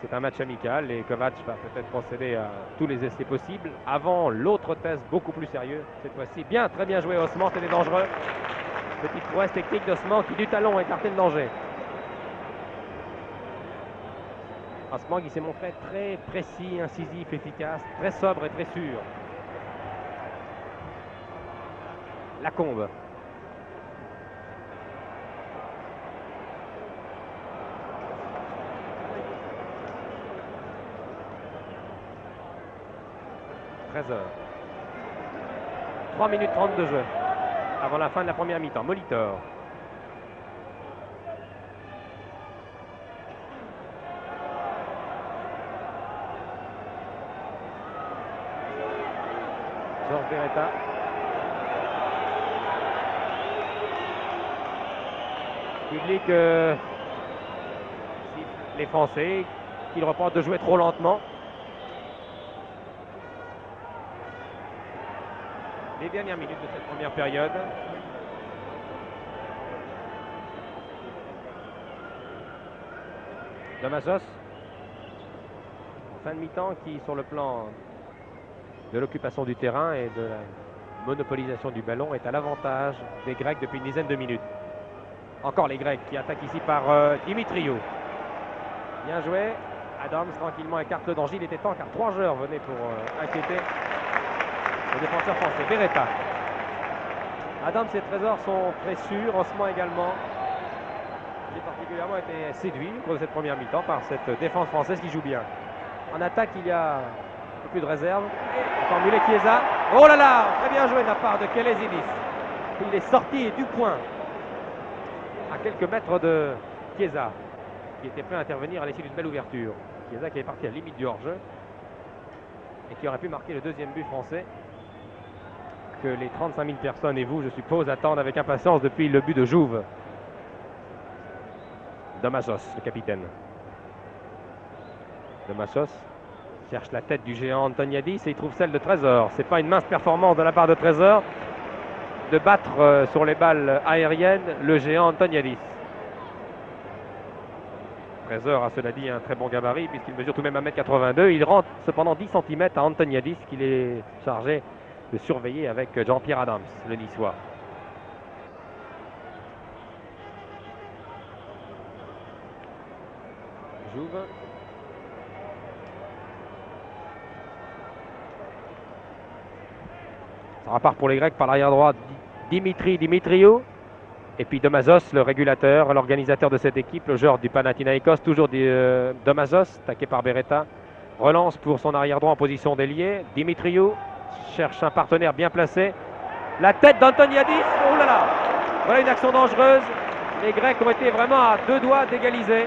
C'est un match amical et Kovac va peut-être procéder à tous les essais possibles avant l'autre test beaucoup plus sérieux cette fois-ci. Bien, très bien joué Osman, c'était dangereux. Petite prouesse technique d'Osman qui du talon a écarté le danger. Osman qui s'est montré très précis, incisif, efficace, très sobre et très sûr. Lacombe. h 3 minutes 30 de jeu avant la fin de la première mi-temps. Molitor. Georges Beretta. Public les Français qui reportent de jouer trop lentement. Les dernières minutes de cette première période. Damassos. Fin de mi-temps qui, sur le plan de l'occupation du terrain et de la monopolisation du ballon, est à l'avantage des Grecs depuis une dizaine de minutes. Encore les Grecs qui attaquent ici par Dimitriou. Bien joué. Adams tranquillement écarte le danger. Il était temps car 3 joueurs venaient pour inquiéter le défenseur français. Beretta. Adams et Trésor sont très sûrs. Osman également. J'ai particulièrement été séduit au cours de cette première mi-temps par cette défense française qui joue bien. En attaque, il y a un peu plus de réserve. Formulé Chiesa. Oh là là, très bien joué de la part de Kelezidis. Il est sorti du point à quelques mètres de Chiesa, qui était prêt à intervenir à l'issue d'une belle ouverture. Chiesa qui est parti à la limite du hors-jeu et qui aurait pu marquer le deuxième but français que les 35 000 personnes et vous, je suppose, attendent avec impatience depuis le but de Jouve. Damassos, le capitaine. Damassos cherche la tête du géant Antoniadis et il trouve celle de Trésor. C'est pas une mince performance de la part de Trésor de battre sur les balles aériennes le géant Antoniadis. Trésor a cela dit un très bon gabarit puisqu'il mesure tout de même 1m82. Il rentre cependant 10 cm à Antoniadis qu'il est chargé de surveiller avec Jean-Pierre Adams, le Niçois. Jouve. Ça repart pour les Grecs par l'arrière droit. Dimitriou. Et puis Domazos, le régulateur, l'organisateur de cette équipe, le joueur du Panathinaikos, toujours Domazos, taqué par Beretta. Relance pour son arrière droit en position d'ailier. Dimitriou cherche un partenaire bien placé. La tête d'Antoniadis, oh là là! Voilà une action dangereuse. Les Grecs ont été vraiment à deux doigts d'égaliser.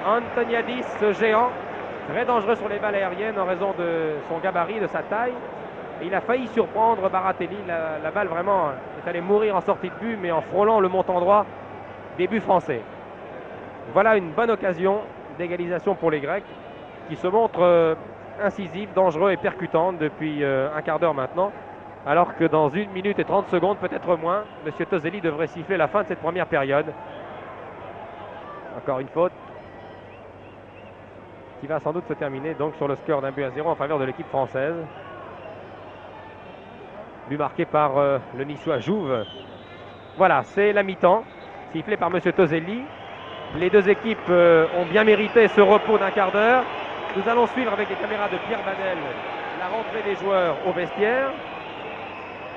Antoniadis, ce géant, très dangereux sur les balles aériennes en raison de son gabarit, de sa taille. Et il a failli surprendre Baratelli. La balle vraiment est allée mourir en sortie de but, mais en frôlant le montant droit des buts français. Voilà une bonne occasion d'égalisation pour les Grecs, qui se montrent incisifs, dangereux et percutants depuis un quart d'heure maintenant. Alors que dans 1 minute et 30 secondes, peut-être moins, M. Toselli devrait siffler la fin de cette première période. Encore une faute qui va sans doute se terminer donc sur le score d'1-0 en faveur de l'équipe française. But marqué par le niçois Jouve. Voilà, c'est la mi-temps, sifflé par M. Toselli. Les deux équipes ont bien mérité ce repos d'1 quart d'heure. Nous allons suivre avec les caméras de Pierre Badel la rentrée des joueurs au vestiaire.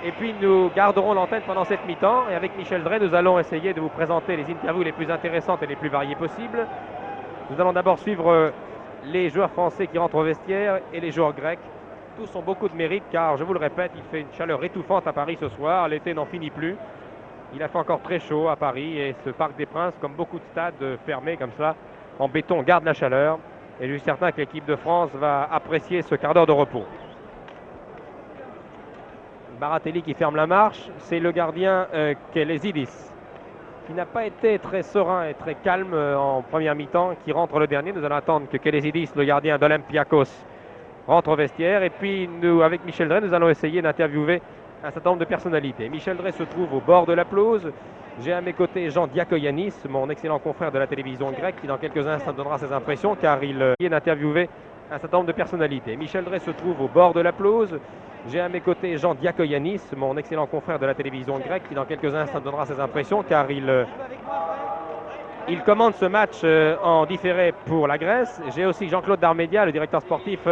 Et puis nous garderons l'antenne pendant cette mi-temps. Et avec Michel Drey, nous allons essayer de vous présenter les interviews les plus intéressantes et les plus variées possibles. Nous allons d'abord suivre les joueurs français qui rentrent au vestiaire et les joueurs grecs. Tous ont beaucoup de mérite car, je vous le répète, il fait une chaleur étouffante à Paris ce soir. L'été n'en finit plus. Il a fait encore très chaud à Paris et ce Parc des Princes, comme beaucoup de stades fermés comme ça, en béton, garde la chaleur. Et je suis certain que l'équipe de France va apprécier ce quart d'heure de repos. Baratelli qui ferme la marche, c'est le gardien Kelezidis, qui n'a pas été très serein et très calme en première mi-temps, qui rentre le dernier. Nous allons attendre que Kelezidis, le gardien d'Olympiakos, rentre au vestiaire. Et puis nous, avec Michel Drey, nous allons essayer d'interviewer un certain nombre de personnalités. Michel Drey se trouve au bord de la pelouse. J'ai à mes côtés Jean Diakoyannis, mon excellent confrère de la télévision grecque, qui dans quelques instants donnera ses impressions car il vient d'interviewer un certain nombre de personnalités. Michel Drey se trouve au bord de la pelouse. J'ai à mes côtés Jean Diakoyannis, mon excellent confrère de la télévision grecque, qui dans quelques instants donnera ses impressions car il commande ce match en différé pour la Grèce. J'ai aussi Jean-Claude Darmédia, le directeur sportif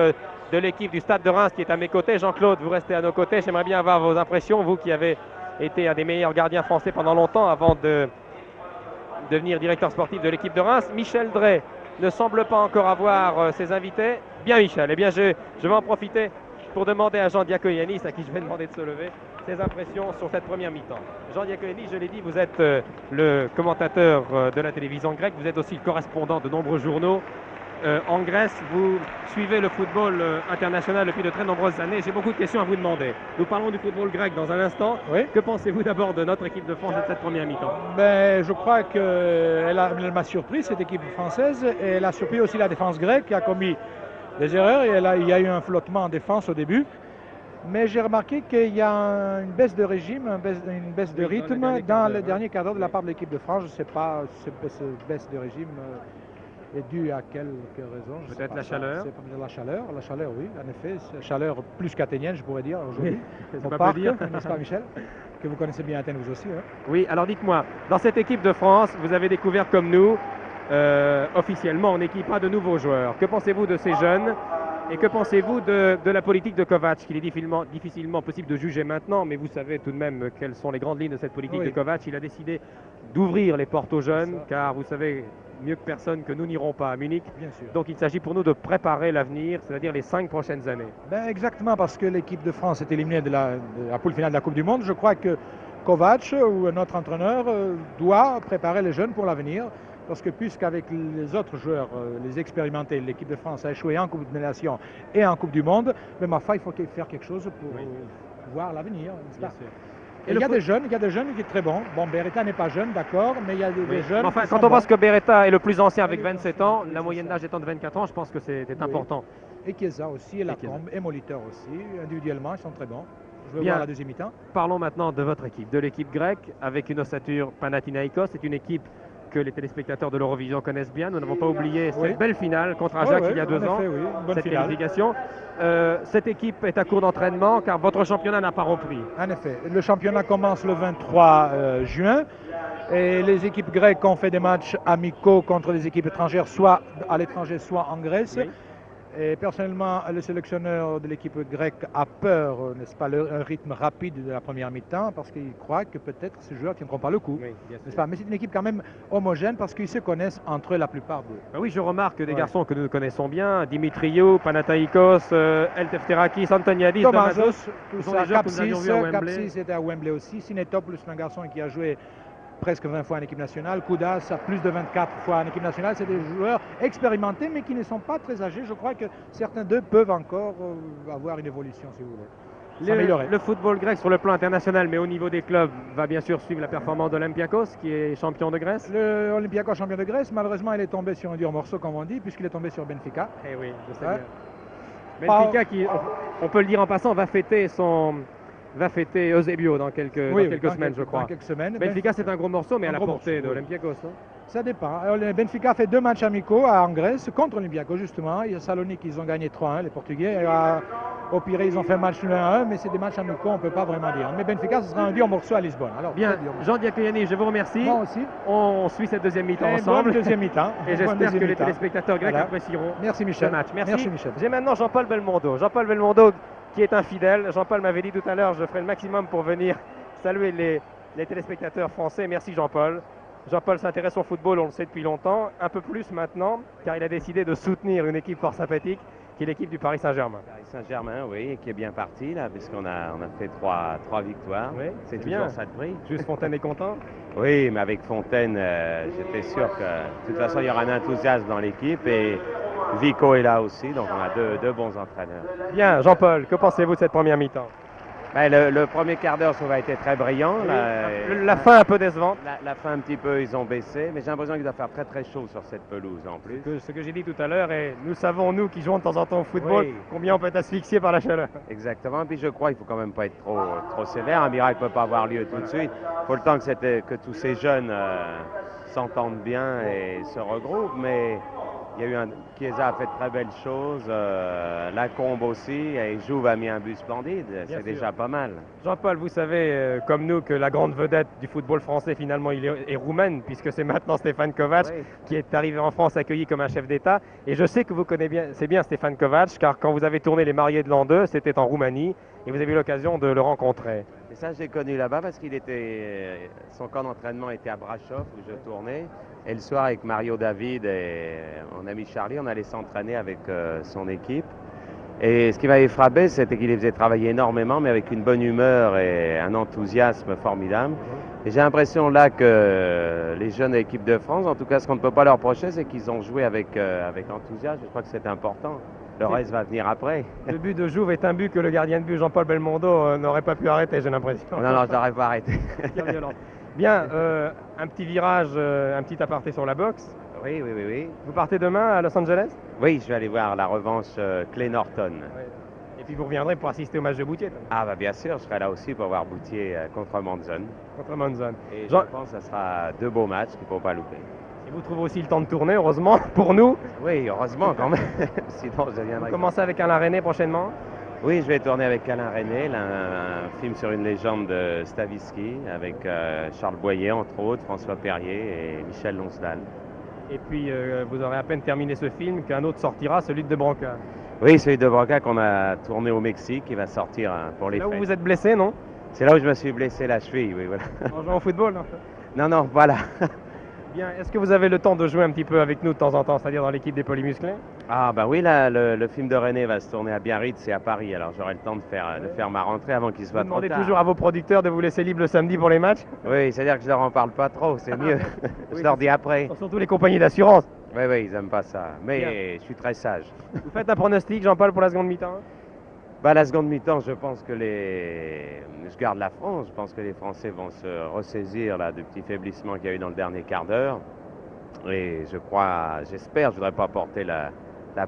de l'équipe du Stade de Reims, qui est à mes côtés. Jean-Claude, vous restez à nos côtés. J'aimerais bien avoir vos impressions, vous qui avez été un des meilleurs gardiens français pendant longtemps avant de devenir directeur sportif de l'équipe de Reims. Michel Drey ne semble pas encore avoir ses invités. Bien Michel, eh bien je vais en profiter pour demander à Jean Diakoyannis, à qui je vais demander de se lever, ses impressions sur cette première mi-temps. Jean Diakoyannis, je l'ai dit, vous êtes le commentateur de la télévision grecque, vous êtes aussi le correspondant de nombreux journaux en Grèce. Vous suivez le football international depuis de très nombreuses années. J'ai beaucoup de questions à vous demander. Nous parlons du football grec dans un instant. Oui. Que pensez-vous d'abord de notre équipe de France et de cette première mi-temps? Je crois qu'elle m'a surpris, cette équipe française, et elle a surpris aussi la défense grecque qui a commis des erreurs. Et il y a eu un flottement en défense au début. Mais j'ai remarqué qu'il y a une baisse de régime, une baisse de rythme dans le dernier quart d'heure de la part de l'équipe de France. Je ne sais pas si cette baisse de régime est due à quelle raison. Peut-être la chaleur. C'est pas la chaleur. La chaleur, oui, en effet. Chaleur plus qu'athénienne, je pourrais dire aujourd'hui. C'est pas peu dire. N'est-ce pas, Michel? Que vous connaissez bien Athènes, vous aussi. Hein? Oui, alors dites-moi, dans cette équipe de France, vous avez découvert comme nous, officiellement, on n'équipe pas de nouveaux joueurs. Que pensez-vous de ces jeunes? Et que pensez-vous de la politique de Kovac, qu'il est difficilement possible de juger maintenant, mais vous savez tout de même quelles sont les grandes lignes de cette politique de Kovac. Il a décidé d'ouvrir les portes aux jeunes, car vous savez mieux que personne que nous n'irons pas à Munich. Bien sûr. Donc il s'agit pour nous de préparer l'avenir, c'est-à-dire les 5 prochaines années. Exactement, parce que l'équipe de France est éliminée de la poule finale de la Coupe du Monde. Je crois que Kovac, ou notre entraîneur, doit préparer les jeunes pour l'avenir. Parce que puisqu'avec les autres joueurs, les expérimentés, l'équipe de France a échoué en Coupe des Nations et en Coupe du Monde, mais ma foi, il faut faire quelque chose pour voir l'avenir. Il y a des jeunes qui sont très bons. Bon, Beretta n'est pas jeune, d'accord, mais il y a des jeunes. Enfin, quand on pense que Beretta est le plus ancien avec 27 ans, la moyenne d'âge étant de 24 ans, je pense que c'est important. Et Chiesa aussi, et Lacombe, et Molitor aussi. Individuellement, ils sont très bons. Je vais Bien. voir la deuxième mi-temps. Parlons maintenant de votre équipe, de l'équipe grecque, avec une ossature Panathinaikos. C'est une équipe que les téléspectateurs de l'Eurovision connaissent bien. Nous n'avons pas oublié cette belle finale contre Ajax il y a 2 ans, bonne cette finale. qualification. Cette équipe est à court d'entraînement car votre championnat n'a pas repris. En effet, le championnat commence le 23 juin et les équipes grecques ont fait des matchs amicaux contre des équipes étrangères, soit à l'étranger, soit en Grèce. Oui. Et personnellement, le sélectionneur de l'équipe grecque a peur, n'est-ce pas, un rythme rapide de la première mi-temps, parce qu'il croit que peut-être ces joueurs ne tiendront pas le coup. Oui, bien sûr. N'est-ce pas? Mais c'est une équipe quand même homogène parce qu'ils se connaissent entre eux la plupart d'eux. Ben oui, je remarque des Ouais. garçons que nous connaissons bien, Dimitriou, Panathinaikos, El Tefterakis, Antoniadis, Damasos. Tomasos, tout sont ça, des joueurs que nous avions vus à Wembley. Kapsis était à Wembley aussi. Sinetopoulos, c'est un garçon qui a joué presque 20 fois en équipe nationale. Koudas a plus de 24 fois en équipe nationale. C'est des joueurs expérimentés, mais qui ne sont pas très âgés. Je crois que certains d'eux peuvent encore avoir une évolution, si vous voulez. S'améliorer. Le football grec sur le plan international, mais au niveau des clubs, va bien sûr suivre la performance de l'Olympiakos, qui est champion de Grèce. L'Olympiakos champion de Grèce, malheureusement, il est tombé sur un dur morceau, comme on dit, puisqu'il est tombé sur Benfica. Eh oui, je sais Ouais. bien. Benfica, qui, on peut le dire en passant, va fêter Eusebio dans quelques semaines, je crois. Dans quelques semaines. Benfica, c'est un gros morceau, mais un à la gros portée morceau, de oui. l'Olympiakos. Hein. Ça dépend. Alors, le Benfica a fait 2 matchs amicaux en Grèce contre l'Olympiakos, justement. Et à Salonique, ils ont gagné 3-1, les Portugais. Et au Pirée, ils ont fait un match 1-1, mais c'est des matchs amicaux, on ne peut pas vraiment dire. Mais Benfica, ce sera un dur morceau à Lisbonne. Alors, Bien, très dur morceau. Jean Diacoiani, je vous remercie. Moi aussi. On suit cette deuxième mi-temps Et ensemble. bonne deuxième mi-temps. Et Bonne j'espère deuxième que les mi-temps. téléspectateurs grecs Voilà. apprécieront Merci Michel. ce match. Merci. Michel. J'ai maintenant Jean-Paul Belmondo. Jean-Paul Belmondo qui est un fidèle. Jean-Paul m'avait dit tout à l'heure, je ferai le maximum pour venir saluer les téléspectateurs français. Merci Jean-Paul. Jean-Paul s'intéresse au football, on le sait depuis longtemps, un peu plus maintenant, car il a décidé de soutenir une équipe fort sympathique, qui est l'équipe du Paris Saint-Germain. Paris Saint-Germain, oui, et qui est bien parti là, puisqu'on a fait trois victoires. Oui, c'est c'est bien. toujours ça de prix. Juste Fontaine est content. Oui, mais avec Fontaine, j'étais sûr que de toute façon il y aura un enthousiasme dans l'équipe et Vico est là aussi, donc on a deux bons entraîneurs. Bien, Jean-Paul, que pensez-vous de cette première mi-temps? Ben, le premier quart d'heure, ça va été très brillant. La fin un peu décevante. La fin un petit peu, ils ont baissé, mais j'ai l'impression qu'il doit faire très très chaud sur cette pelouse en plus. Ce que j'ai dit tout à l'heure, et nous savons, nous qui jouons de temps en temps au football, Oui. combien on peut être asphyxié par la chaleur. Exactement, puis je crois qu'il ne faut quand même pas être trop sévère. Un miracle ne peut pas avoir lieu tout de suite. Il faut le temps que tous ces jeunes s'entendent bien et se regroupent, mais il y a eu Chiesa a fait de très belles choses, Lacombe aussi, et Jouve a mis un but splendide, Bien c'est sûr. déjà pas mal. Jean-Paul, vous savez, comme nous, que la grande vedette du football français, finalement, il est roumaine, puisque c'est maintenant Stefan Kovac Oui. qui est arrivé en France accueilli comme un chef d'État. Et je sais que vous connaissez bien, c'est bien Stefan Kovac, car quand vous avez tourné Les Mariés de l'an 2, c'était en Roumanie, et vous avez eu l'occasion de le rencontrer. Et ça, j'ai connu là-bas parce son camp d'entraînement était à Brasov où je tournais. Et le soir, avec Mario David et mon ami Charlie, on allait s'entraîner avec son équipe. Et ce qui m'avait frappé, c'était qu'il les faisait travailler énormément, mais avec une bonne humeur et un enthousiasme formidable. Et j'ai l'impression là que les jeunes de l'équipe de France, en tout cas, ce qu'on ne peut pas leur reprocher, c'est qu'ils ont joué avec enthousiasme. Je crois que c'est important. Le reste va venir après. Le but de Jouve est un but que le gardien de but, Jean-Paul Belmondo, n'aurait pas pu arrêter, j'ai l'impression. Non, je n'aurais pas arrêté. Quelle violence. Bien, un petit virage, un petit aparté sur la boxe. Oui. Vous partez demain à Los Angeles? Oui, je vais aller voir la revanche Clay Norton. Et puis vous reviendrez pour assister au match de Boutier Ah bah bien sûr, je serai là aussi pour voir Boutier contre Monzon. contre Monzon. Et Jean- je pense que ce sera 2 beaux matchs qu'il ne faut pas louper. Et vous trouvez aussi le temps de tourner, heureusement, pour nous. Oui, heureusement quand même. Sinon, je Vous viendrai. commencez avec Alain René prochainement. Oui, je vais tourner avec Alain René, là, un film sur une légende de Stavisky, avec Charles Boyer, entre autres, François Perrier et Michel Lonsdal. Et puis vous aurez à peine terminé ce film qu'un autre sortira, celui de Branca. Oui, celui de Branca qu'on a tourné au Mexique, qui va sortir pour les Là où fêtes. vous êtes blessé, non? C'est là où je me suis blessé la cheville, oui, voilà. En jouant au football, non? Non, voilà. Bien, est-ce que vous avez le temps de jouer un petit peu avec nous de temps en temps, c'est-à-dire dans l'équipe des Polymusclés? Ah bah oui, là, le film de René va se tourner à Biarritz et à Paris, alors j'aurai le temps de faire ma rentrée avant qu'il Vous soit trop demandez tard. toujours à vos producteurs de vous laisser libre le samedi pour les matchs? Oui, c'est-à-dire que je leur en parle pas trop, c'est mieux. Je leur dis après. Surtout les compagnies d'assurance. Oui, ils n'aiment pas ça. Mais Bien. je suis très sage. Vous faites un pronostic, Jean-Paul, pour la seconde mi-temps? Bah, la seconde mi-temps, je pense que je garde la France. Je pense que les Français vont se ressaisir là, du petit faiblissement qu'il y a eu dans le dernier quart d'heure. Et j'espère, je voudrais pas porter la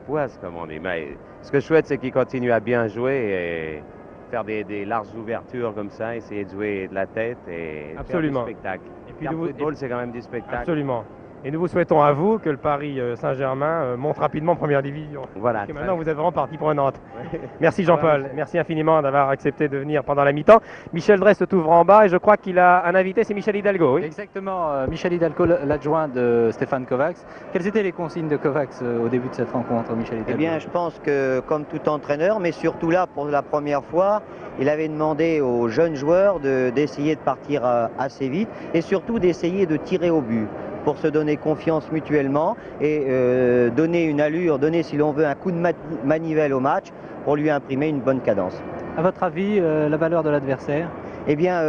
poisse, comme on dit. Mais ce que je souhaite, c'est qu'ils continuent à bien jouer et faire des larges ouvertures comme ça, essayer de jouer de la tête et Absolument. faire du spectacle. Et puis Car de le vous- football, c'est quand même du spectacle. Absolument. Et nous vous souhaitons à vous que le Paris Saint-Germain monte rapidement en première division. Voilà. Et maintenant, vous êtes vraiment partie prenante. Merci Jean-Paul. Merci infiniment d'avoir accepté de venir pendant la mi-temps. Michel Drey se t'ouvre en bas et je crois qu'il a un invité, c'est Michel Hidalgo. Oui. Exactement, Michel Hidalgo, l'adjoint de Stéphane Kovacs. Quelles étaient les consignes de Kovacs au début de cette rencontre, Michel Hidalgo? Eh bien, je pense que comme tout entraîneur, mais surtout là, pour la première fois, il avait demandé aux jeunes joueurs d'essayer de partir assez vite et surtout d'essayer de tirer au but, pour se donner confiance mutuellement et donner une allure, donner si l'on veut un coup de manivelle au match pour lui imprimer une bonne cadence. À votre avis, la valeur de l'adversaire? Eh bien,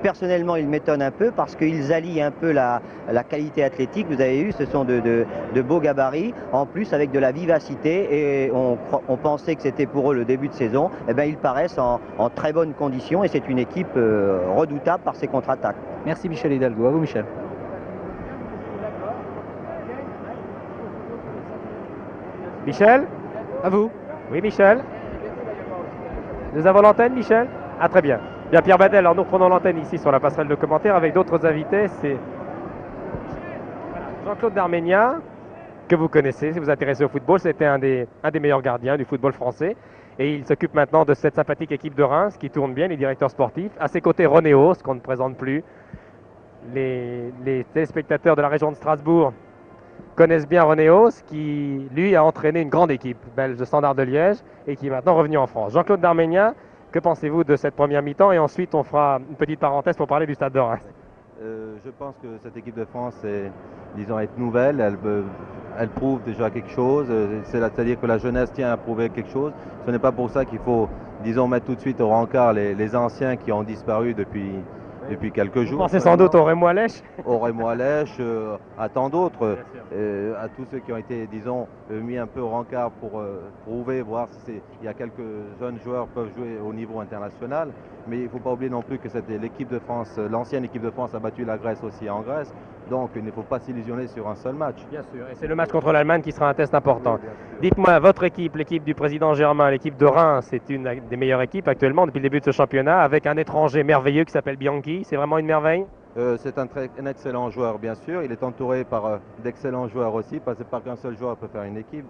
personnellement, il m'étonne un peu parce qu'ils allient un peu la qualité athlétique. Vous avez vu, ce sont de beaux gabarits, en plus avec de la vivacité. Et on pensait que c'était pour eux le début de saison. Eh bien, ils paraissent en très bonnes conditions et c'est une équipe redoutable par ses contre-attaques. Merci Michel Hidalgo. À vous, Michel. Michel? À vous. Oui, Michel. Nous avons l'antenne, Michel? Ah, très bien. Bien, Pierre Badel, alors nous prenons l'antenne ici sur la passerelle de commentaires avec d'autres invités. C'est Jean-Claude Darméniat, que vous connaissez si vous vous intéressez au football. C'était un des meilleurs gardiens du football français. Et il s'occupe maintenant de cette sympathique équipe de Reims qui tourne bien, les directeurs sportifs. À ses côtés, René Hauss, qu'on ne présente plus. Les téléspectateurs de la région de Strasbourg connaissent bien René Hauss, qui, lui, a entraîné une grande équipe belge de Standard de Liège et qui est maintenant revenu en France. Jean-Claude Darméniat, que pensez-vous de cette première mi-temps? Et ensuite, on fera une petite parenthèse pour parler du Stade de Reims. Je pense que cette équipe de France est, disons, est nouvelle. Elle prouve déjà quelque chose. C'est-à-dire que la jeunesse tient à prouver quelque chose. Ce n'est pas pour ça qu'il faut, disons, mettre tout de suite au rencard les anciens qui ont disparu depuis quelques jours. Vous pensez sans doute au Rémois Lèche? Au Rémois Lèche, à tant d'autres, à tous ceux qui ont été, disons, mis un peu au rencard pour prouver, voir si il y a quelques jeunes joueurs qui peuvent jouer au niveau international. Mais il ne faut pas oublier non plus que c'était l'équipe de France, l'ancienne équipe de France a battu la Grèce aussi en Grèce. Donc il ne faut pas s'illusionner sur un seul match. Bien sûr, et c'est le match contre l'Allemagne qui sera un test important. Dites-moi, votre équipe, l'équipe du président Germain, l'équipe de Reims, c'est une des meilleures équipes actuellement depuis le début de ce championnat, avec un étranger merveilleux qui s'appelle Bianchi. C'est vraiment une merveille? C'est un excellent joueur, bien sûr. Il est entouré par d'excellents joueurs aussi. Pas qu'un seul joueur peut faire une équipe,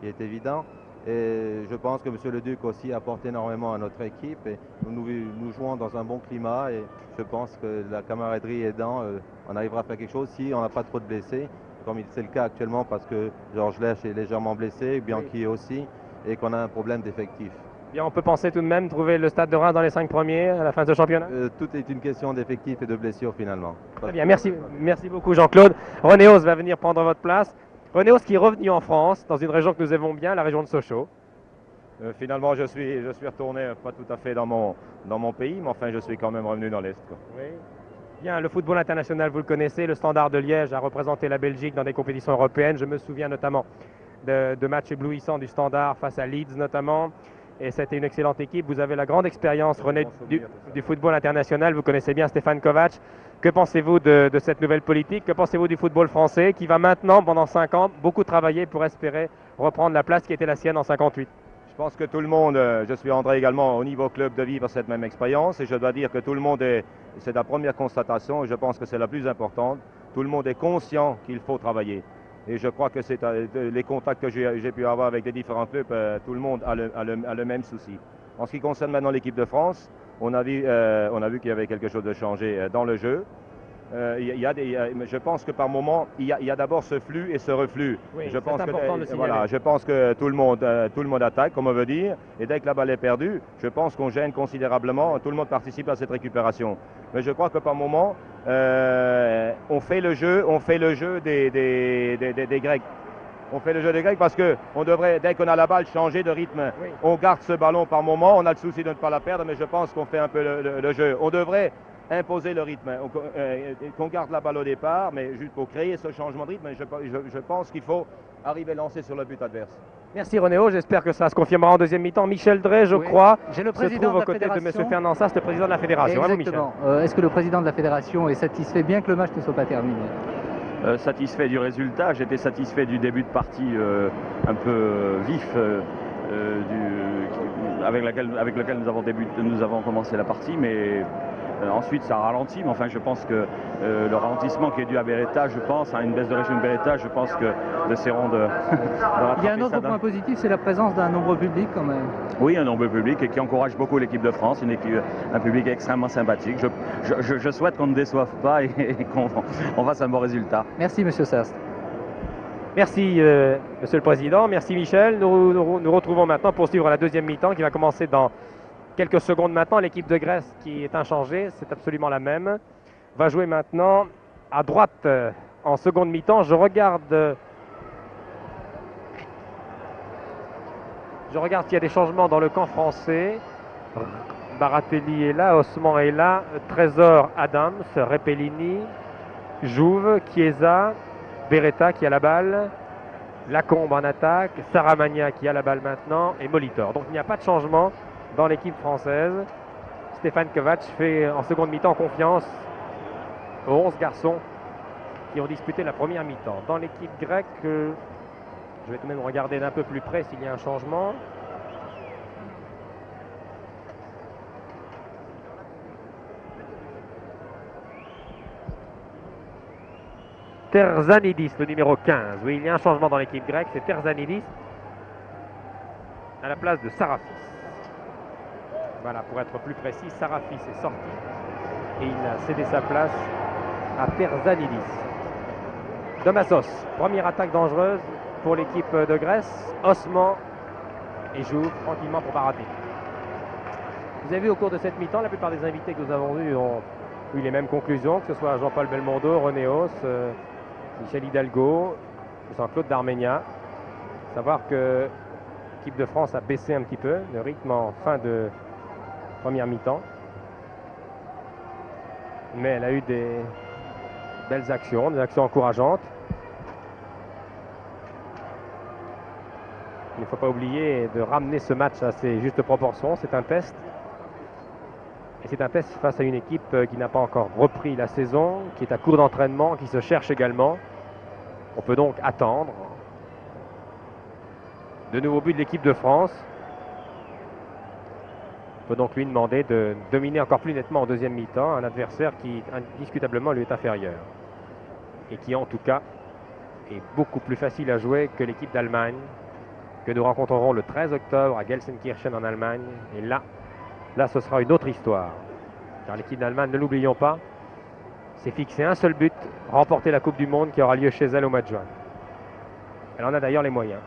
il est évident. Et je pense que M. Leduc aussi apporte énormément à notre équipe. Et nous jouons dans un bon climat et je pense que la camaraderie aidant, on arrivera à faire quelque chose si on n'a pas trop de blessés, comme c'est le cas actuellement parce que Georges Lèche est légèrement blessé, Bianchi aussi, et qu'on a un problème d'effectif. Bien, on peut penser tout de même trouver le Stade de Reims dans les 5 premiers à la fin de ce championnat? Tout est une question d'effectif et de blessures finalement. Très bien, merci beaucoup Jean-Claude. René Hauss va venir prendre votre place. René Hauss qui est revenu en France, dans une région que nous aimons bien, la région de Sochaux. Finalement, je suis retourné pas tout à fait dans mon pays, mais enfin, je suis quand même revenu dans l'Est. Oui. Bien, le football international, vous le connaissez, le Standard de Liège a représenté la Belgique dans des compétitions européennes. Je me souviens notamment de matchs éblouissants du Standard face à Leeds notamment. Et c'était une excellente équipe. Vous avez la grande expérience, René, du football international. Vous connaissez bien Stéphane Kovacs. Que pensez-vous de cette nouvelle politique? Que pensez-vous du football français qui va maintenant, pendant 5 ans, beaucoup travailler pour espérer reprendre la place qui était la sienne en 58? Je pense que tout le monde, je suis André également, au niveau club, de vivre cette même expérience. Et je dois dire que tout le monde c'est la première constatation, et je pense que c'est la plus importante. Tout le monde est conscient qu'il faut travailler. Et je crois que c'est les contacts que j'ai pu avoir avec les différents clubs, tout le monde a le même souci. En ce qui concerne maintenant l'équipe de France, on a vu qu'il y avait quelque chose de changé dans le jeu. Je pense que par moment, il y a d'abord ce flux et ce reflux. Oui, je pense important de le signaler. voilà, je pense que tout le monde attaque, comme on veut dire, et dès que la balle est perdue, je pense qu'on gêne considérablement, tout le monde participe à cette récupération. Mais je crois que par moment, on fait le jeu des Grecs. On fait le jeu des Grecs parce qu'on devrait, dès qu'on a la balle, changer de rythme. Oui. On garde ce ballon par moment, on a le souci de ne pas la perdre, mais je pense qu'on fait un peu le jeu. On devrait imposer le rythme, qu'on garde la balle au départ, mais juste pour créer ce changement de rythme, je pense qu'il faut arriver à lancer sur le but adverse. Merci René Hauss, j'espère que ça se confirmera en deuxième mi-temps. Michel Drey, je crois, se trouve aux côtés de M. Fernand Sass, le président de la fédération. Exactement. Est-ce que le président de la fédération est satisfait, bien que le match ne soit pas terminé? Satisfait du résultat, j'étais satisfait du début de partie un peu vif avec lequel nous avons commencé la partie, mais ensuite ça ralentit. Mais enfin, je pense que le ralentissement qui est dû à Beretta, je pense, à une baisse de régime de Beretta, je pense que nous essaierons de Il y a un autre point positif, c'est la présence d'un nombreux public quand même. Oui, un nombreux public et qui encourage beaucoup l'équipe de France, un public extrêmement sympathique. Je souhaite qu'on ne déçoive pas et qu'on fasse un bon résultat. Merci Monsieur Sast. Merci Monsieur le Président, merci Michel. Nous retrouvons maintenant pour suivre la deuxième mi-temps qui va commencer dans quelques secondes maintenant. L'équipe de Grèce qui est inchangée, c'est absolument la même, va jouer maintenant à droite en seconde mi-temps. Je regarde s'il y a des changements dans le camp français. Baratelli est là, Osman est là, Trésor, Adams, Repellini, Jouve, Chiesa, Beretta qui a la balle, Lacombe en attaque, Saramagna qui a la balle maintenant et Molitor. Donc il n'y a pas de changement dans l'équipe française. Stefan Kovac fait en seconde mi-temps confiance aux 11 garçons qui ont disputé la première mi-temps. Dans l'équipe grecque, je vais tout de même regarder d'un peu plus près s'il y a un changement. Terzanidis, le numéro 15. Oui, il y a un changement dans l'équipe grecque, c'est Terzanidis à la place de Sarafis. Voilà, pour être plus précis, Sarafis est sorti et il a cédé sa place à Terzanidis. Domassos, première attaque dangereuse pour l'équipe de Grèce. Osman et joue tranquillement pour Baratelli. Vous avez vu au cours de cette mi-temps, la plupart des invités que nous avons vus ont eu les mêmes conclusions, que ce soit Jean-Paul Belmondo, René Hauss, Michel Hidalgo, Jean-Claude Darménia. Savoir que l'équipe de France a baissé un petit peu le rythme en fin de première mi-temps. Mais elle a eu des belles actions, des actions encourageantes. Il ne faut pas oublier de ramener ce match à ses justes proportions. C'est un test. Et c'est un test face à une équipe qui n'a pas encore repris la saison, qui est à court d'entraînement, qui se cherche également. On peut donc attendre de nouveaux buts de l'équipe de France. On peut donc lui demander de dominer encore plus nettement en deuxième mi-temps un adversaire qui indiscutablement lui est inférieur. Et qui en tout cas est beaucoup plus facile à jouer que l'équipe d'Allemagne que nous rencontrerons le 13 octobre à Gelsenkirchen en Allemagne. Et là, ce sera une autre histoire. Car l'équipe d'Allemagne, ne l'oublions pas, s'est fixé un seul but, remporter la Coupe du Monde qui aura lieu chez elle au mois de juin. Elle en a d'ailleurs les moyens.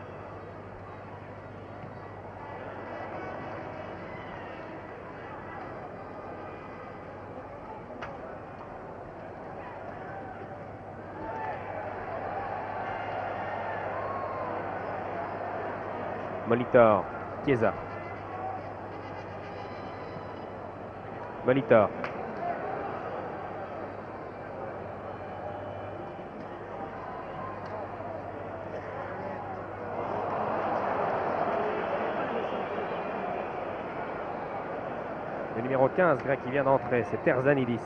Molitor, Chiesa. Molitor. Le numéro 15 grec qui vient d'entrer, c'est Terzanidis.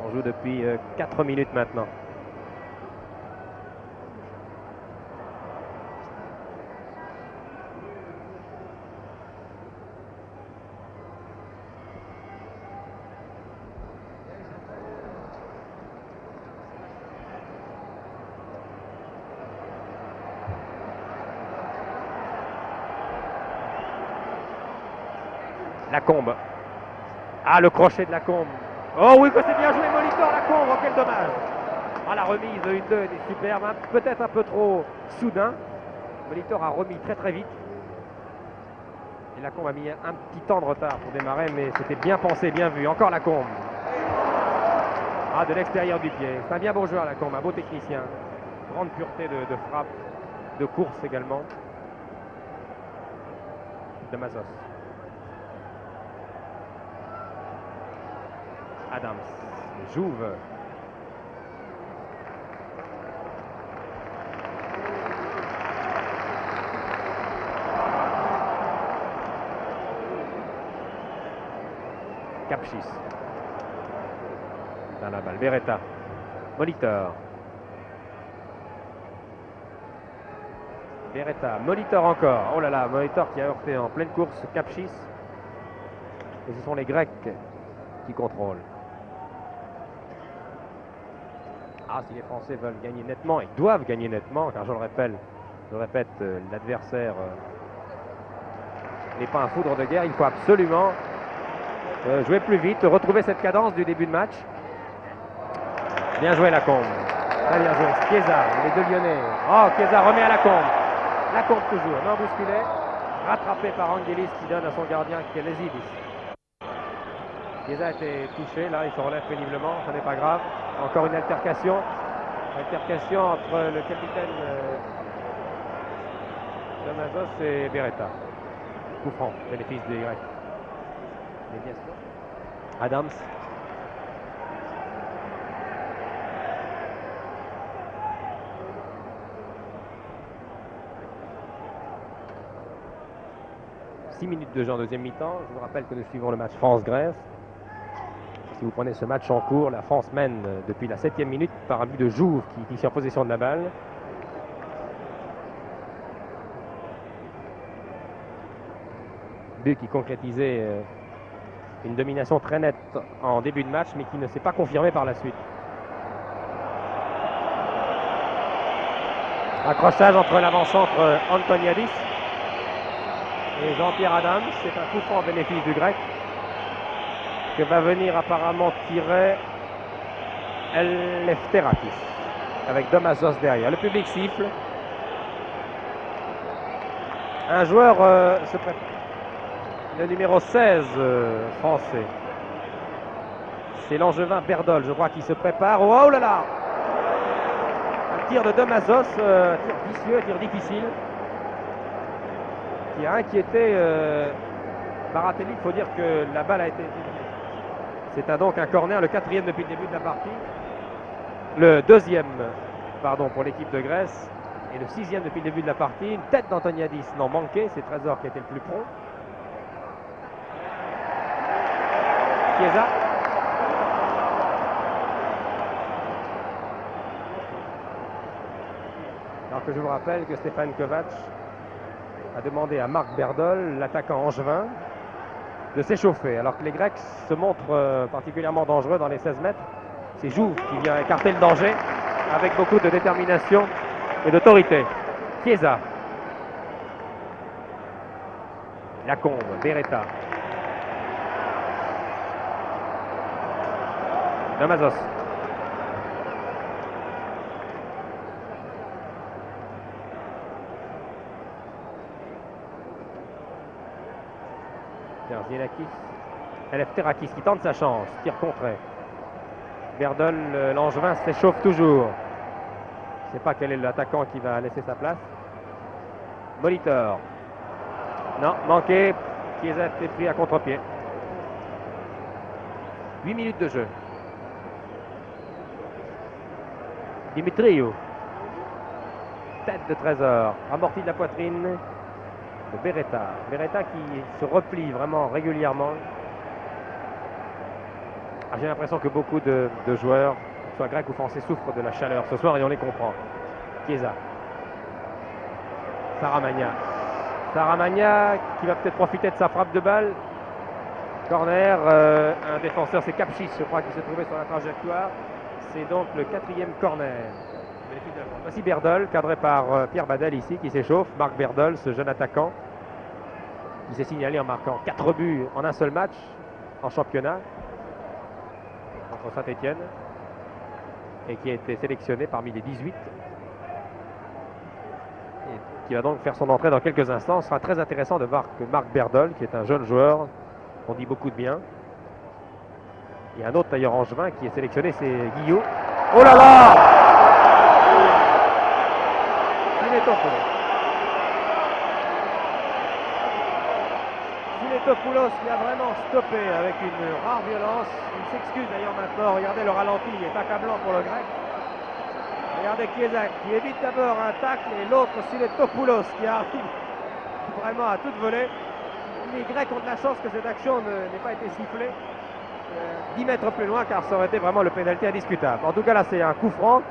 On joue depuis 4 minutes maintenant. Lacombe. Ah, le crochet de Lacombe. Oh oui, que c'est bien joué, Molitor, Lacombe. Oh, quel dommage. Ah, la remise, une 2 est superbe. Peut-être un peu trop soudain. Molitor a remis très très vite. Et Lacombe a mis un petit temps de retard pour démarrer, mais c'était bien pensé, bien vu. Encore Lacombe. Ah, de l'extérieur du pied. C'est un bien beau joueur, Lacombe, un beau technicien. Grande pureté de frappe, de course également. Domassos. Adams, Jouve. Capchis. Dans la balle, Beretta. Molitor. Beretta, Molitor encore. Oh là là, Molitor qui a heurté en pleine course Kapchis. Et ce sont les Grecs qui contrôlent. Ah, si les Français veulent gagner nettement, ils doivent gagner nettement, car je le répète, l'adversaire n'est pas un foudre de guerre. Il faut absolument jouer plus vite, retrouver cette cadence du début de match. Bien joué Lacombe. Très bien joué. Chiesa, les deux Lyonnais. Oh, Chiesa remet à Lacombe. Lacombe toujours, non bousculé. Rattrapé par Angelis qui donne à son gardien Kelezidis. Chiesa a été touché, là il se relève péniblement, ça n'est pas grave. Encore une altercation. Altercation entre le capitaine Damazos et Beretta. Coup franc, bénéfice des Grecs. Médiation. Adams. « 6 minutes de jeu en deuxième mi-temps. Je vous rappelle que nous suivons le match France-Grèce. Si vous prenez ce match en cours, la France mène depuis la 7e minute par un but de Jouve qui est ici en possession de la balle. But qui concrétisait une domination très nette en début de match, mais qui ne s'est pas confirmée par la suite. Accrochage entre l'avant-centre Antoniadis et Jean-Pierre Adams. C'est un coup franc en bénéfice du Grec que va venir apparemment tirer Eleftherakis avec Domazos derrière. Le public siffle. Un joueur se prépare. Le numéro 16 français. C'est l'Angevin Berdol, je crois, qui se prépare. Oh là là! Un tir de Domazos, tir vicieux, tir difficile, qui a inquiété Baratelli. Il faut dire que la balle a été... C'est donc un corner, le 4e depuis le début de la partie. Le 2e, pardon, pour l'équipe de Grèce. Et le 6e depuis le début de la partie. Une tête d'Antoniadis non manquée, c'est Trésor qui était le plus prompt. Chiesa. Alors que je vous rappelle que Stefan Kovac a demandé à Marc Berdol, l'attaquant angevin, de s'échauffer. Alors que les Grecs se montrent particulièrement dangereux dans les 16 mètres. C'est Jouve qui vient écarter le danger avec beaucoup de détermination et d'autorité. Chiesa. Lacombe, Beretta. Domazos. Zielakis. Eleftherakis qui tente sa chance. Tir contré. Berdol, l'Angevin, s'échauffe toujours. Je ne sais pas quel est l'attaquant qui va laisser sa place. Molitor. Non, manqué. Chiesa a été pris à contre-pied. 8 minutes de jeu. Dimitriou. Tête de Trésor. Amorti de la poitrine de Beretta. Beretta qui se replie vraiment régulièrement. J'ai l'impression que beaucoup de joueurs, soit grecs ou français, souffrent de la chaleur ce soir et on les comprend. Chiesa. Saramagna. Saramagna qui va peut-être profiter de sa frappe de balle. Corner. Un défenseur, c'est Kapchis, je crois, qui se trouvait sur la trajectoire. C'est donc le 4e corner. Voici Berdol, cadré par Pierre Badel ici, qui s'échauffe. Marc Berdol, ce jeune attaquant, qui s'est signalé en marquant 4 buts en un seul match en championnat contre Saint-Étienne et qui a été sélectionné parmi les 18 et qui va donc faire son entrée dans quelques instants. Ce sera très intéressant de voir que Marc Berdol, qui est un jeune joueur, on dit beaucoup de bien. Il y a un autre tailleur angevin qui est sélectionné, c'est Guillot. Oh là là! Siletopoulos qui a vraiment stoppé avec une rare violence. Il s'excuse d'ailleurs maintenant. Regardez le ralenti, il est accablant pour le Grec. Regardez Chiesa qui évite d'abord un tacle et l'autre Siletopoulos qui arrive vraiment à toute volée. Les Grecs ont de la chance que cette action n'ait pas été sifflée 10 mètres plus loin, car ça aurait été vraiment le pénalty indiscutable. En tout cas là c'est un coup franc.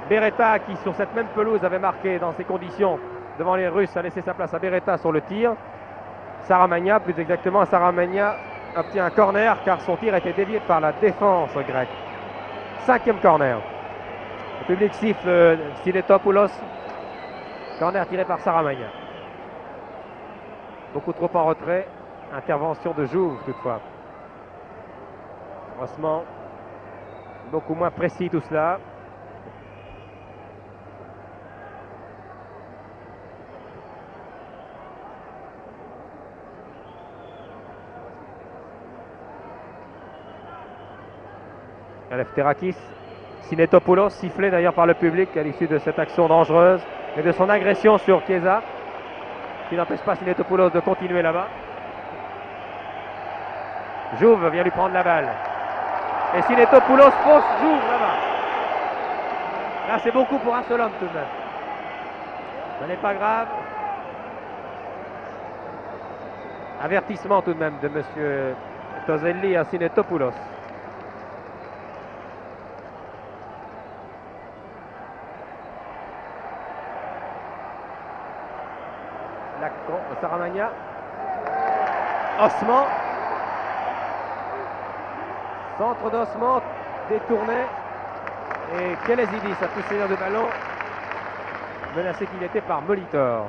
Beretta qui sur cette même pelouse avait marqué dans ces conditions devant les Russes, a laissé sa place à Beretta sur le tir. Saramagna, plus exactement, Saramagna obtient un corner car son tir a été dévié par la défense grecque. 5e corner. Le public siffle Sinetopoulos. Corner tiré par Saramagna. Beaucoup trop en retrait. Intervention de Jouve toutefois. Osman, beaucoup moins précis tout cela. Eleftherakis, Sinetopoulos, sifflé d'ailleurs par le public à l'issue de cette action dangereuse et de son agression sur Chiesa, qui n'empêche pas Sinetopoulos de continuer là-bas. Jouve vient lui prendre la balle. Et Sinetopoulos fausse Jouve là-bas. Là, c'est beaucoup pour un seul homme tout de même. Ce n'est pas grave. Avertissement tout de même de M. Toselli à Sinetopoulos. Saramagna. Osman. Centre d'Osman détourné. Et Kelezidis a pu saisir le ballon. Menacé qu'il était par Molitor.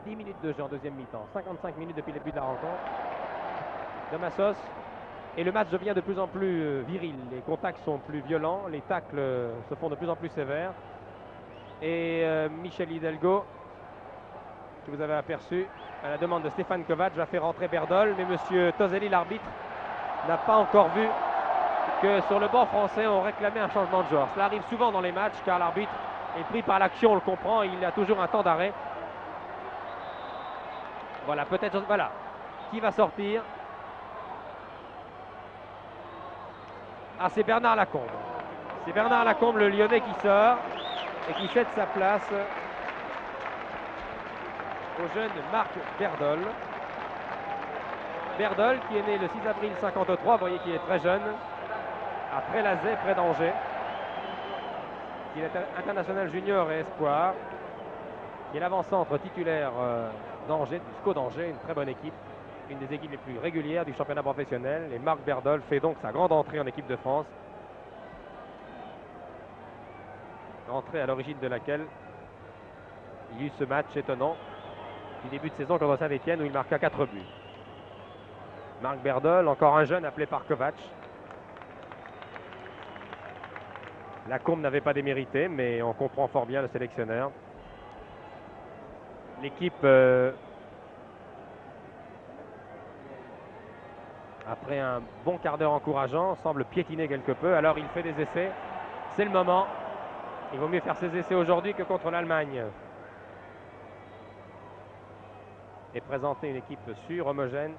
10 minutes de jeu en deuxième mi-temps. 55 minutes depuis le début de la rencontre. Damassos. Et le match devient de plus en plus viril. Les contacts sont plus violents. Les tacles se font de plus en plus sévères. Et Michel Hidalgo, que vous avez aperçu à la demande de Stefan Kovac, va faire rentrer Berdol, mais M. Toselli, l'arbitre, n'a pas encore vu que sur le banc français on réclamait un changement de joueur. Cela arrive souvent dans les matchs car l'arbitre est pris par l'action, on le comprend, il a toujours un temps d'arrêt. Voilà, peut-être, voilà, qui va sortir? Ah, c'est Bernard Lacombe. C'est Bernard Lacombe, le Lyonnais, qui sort et qui cède sa place au jeune Marc Berdol. Berdol qui est né le 6 avril 53, vous voyez qu'il est très jeune, à Trélazé, près d'Angers. Il est international junior et espoir. Il est l'avant-centre titulaire d'Angers, du SCO d'Angers, une très bonne équipe, une des équipes les plus régulières du championnat professionnel. Et Marc Berdol fait donc sa grande entrée en équipe de France. Entrée à l'origine de laquelle il y a eu ce match étonnant du début de saison contre Saint-Etienne où il marqua 4 buts. Marc Berdol, encore un jeune appelé par Kovac. Lacombe n'avait pas démérité, mais on comprend fort bien le sélectionneur. L'équipe, après un bon quart d'heure encourageant, semble piétiner quelque peu. Alors il fait des essais. C'est le moment. Il vaut mieux faire ses essais aujourd'hui que contre l'Allemagne. Et présenter une équipe sûre, homogène,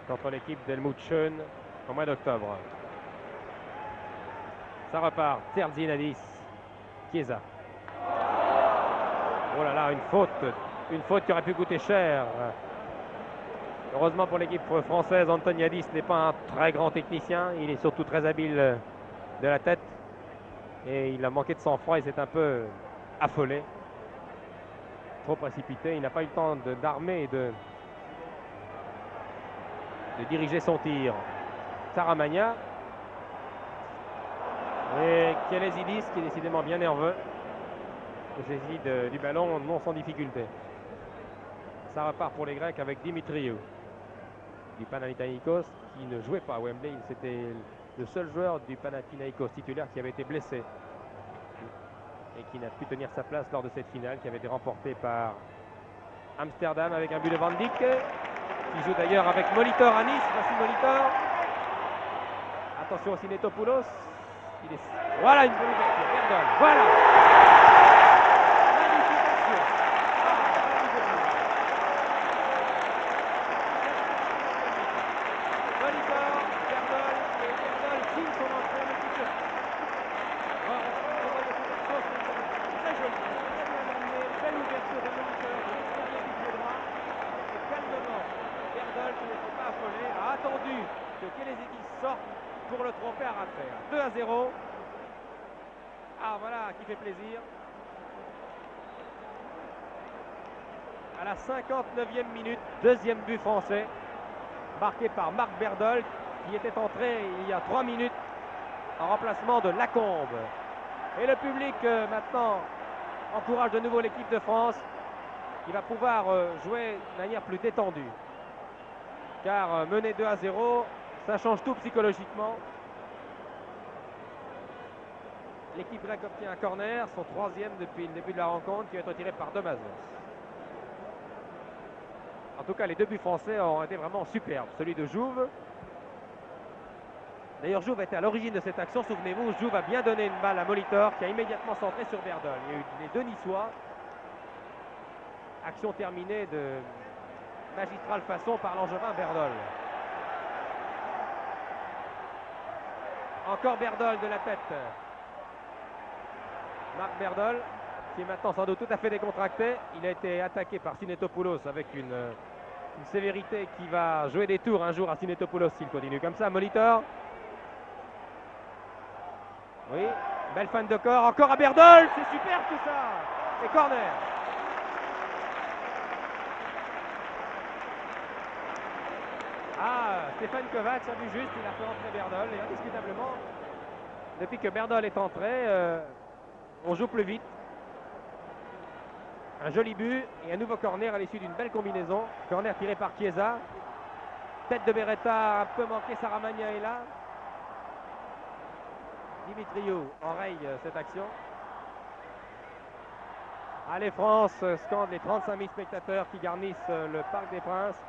contre l'équipe d'Helmut Schön au mois d'octobre. Ça repart. Terzinadis. Chiesa. Oh là là, une faute qui aurait pu coûter cher. Heureusement pour l'équipe française, Antoniadis n'est pas un très grand technicien. Il est surtout très habile de la tête. Et il a manqué de sang-froid, il s'est un peu affolé. Trop précipité. Il n'a pas eu le temps d'armer et de diriger son tir. Saramagna. Et Kelezidis qui est décidément bien nerveux. Saisie du ballon non sans difficulté. Ça repart pour les Grecs avec Dimitriou du Panathinaikos qui ne jouait pas à Wembley. C'était le seul joueur du Panathinaikos titulaire qui avait été blessé et qui n'a pu tenir sa place lors de cette finale qui avait été remportée par Amsterdam avec un but de Van Dijk qui joue d'ailleurs avec Molitor à Nice. Voici Molitor. Attention au Sinetopoulos. Voilà une bonne ouverture. Berdol. Voilà. Que Kelezidis sorte pour le tromper à rater. 2-0. Ah voilà qui fait plaisir. à la 59e minute. Deuxième but français, marqué par Marc Berdol, qui était entré il y a 3 minutes en remplacement de Lacombe. Et le public maintenant encourage de nouveau l'équipe de France, qui va pouvoir jouer de manière plus détendue. Car mener 2-0, ça change tout psychologiquement. L'équipe grecque obtient un corner, son 3e depuis le début de la rencontre, qui va être tiré par Domazos. En tout cas, les 2 buts français ont été vraiment superbes. Celui de Jouve. D'ailleurs, Jouve était à l'origine de cette action. Souvenez-vous, Jouve a bien donné une balle à Molitor, qui a immédiatement centré sur Berdol. Il y a eu les 2 Niçois. Action terminée de magistrale façon par l'Angevin Berdol. Encore Berdol de la tête. Marc Berdol, qui est maintenant sans doute tout à fait décontracté. Il a été attaqué par Sinetopoulos avec une sévérité qui va jouer des tours un jour à Sinetopoulos s'il continue comme ça. Molitor. Oui, belle fin de corps. Encore à Berdol, c'est super tout ça. Et corner. Ah, Stéphane Kovacs a vu juste, il a fait entrer Berdol. Et indiscutablement, depuis que Berdol est entré, on joue plus vite. Un joli but et un nouveau corner à l'issue d'une belle combinaison. Corner tiré par Chiesa. Tête de Beretta un peu manquée, Saramagna est là. Dimitriou enraye cette action. Allez France, scande les 35 000 spectateurs qui garnissent le Parc des Princes.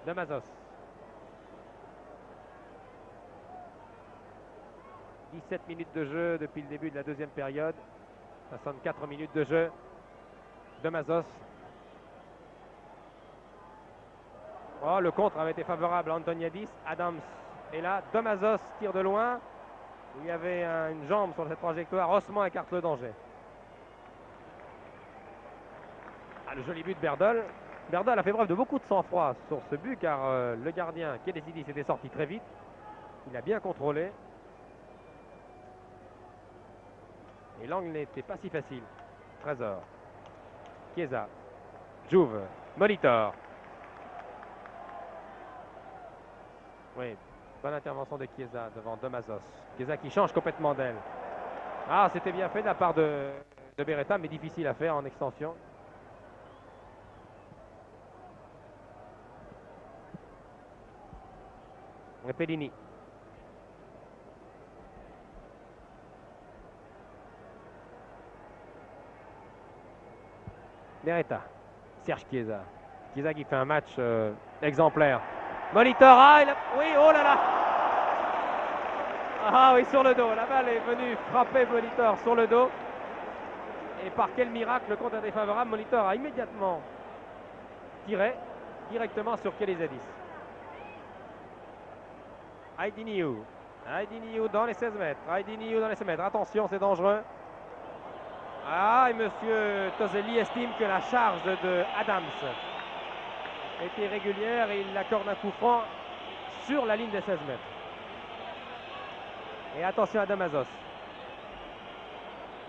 Domazos. 17 minutes de jeu depuis le début de la deuxième période. 64 minutes de jeu. Domazos. Oh, le contre avait été favorable à Antoniadis. Adams est là. Domazos tire de loin. Il y avait une jambe sur cette trajectoire. Osman écarte le danger. Ah, le joli but de Berdol. Berdol a fait preuve de beaucoup de sang-froid sur ce but car le gardien Kédesidis était sorti très vite. Il a bien contrôlé. Et l'angle n'était pas si facile. Trésor. Chiesa. Jouve. Molitor. Oui, bonne intervention de Chiesa devant Domazos. Chiesa qui change complètement d'aile. Ah, c'était bien fait de la part de Beretta, mais difficile à faire en extension. Pellini. Beretta. Serge Chiesa. Chiesa qui fait un match exemplaire. Molitor, ah, oui, oh là là. Ah oui, sur le dos. La balle est venue frapper Molitor sur le dos. Et par quel miracle, le compte est défavorable. Molitor a immédiatement tiré directement sur Kédesidis. Aydiniou. Aydiniou dans les 16 mètres. Aydiniou dans les 16 mètres. Attention, c'est dangereux. Ah, et monsieur Toselli estime que la charge de Adams était régulière et il accorde un coup franc sur la ligne des 16 mètres. Et attention à Domazos.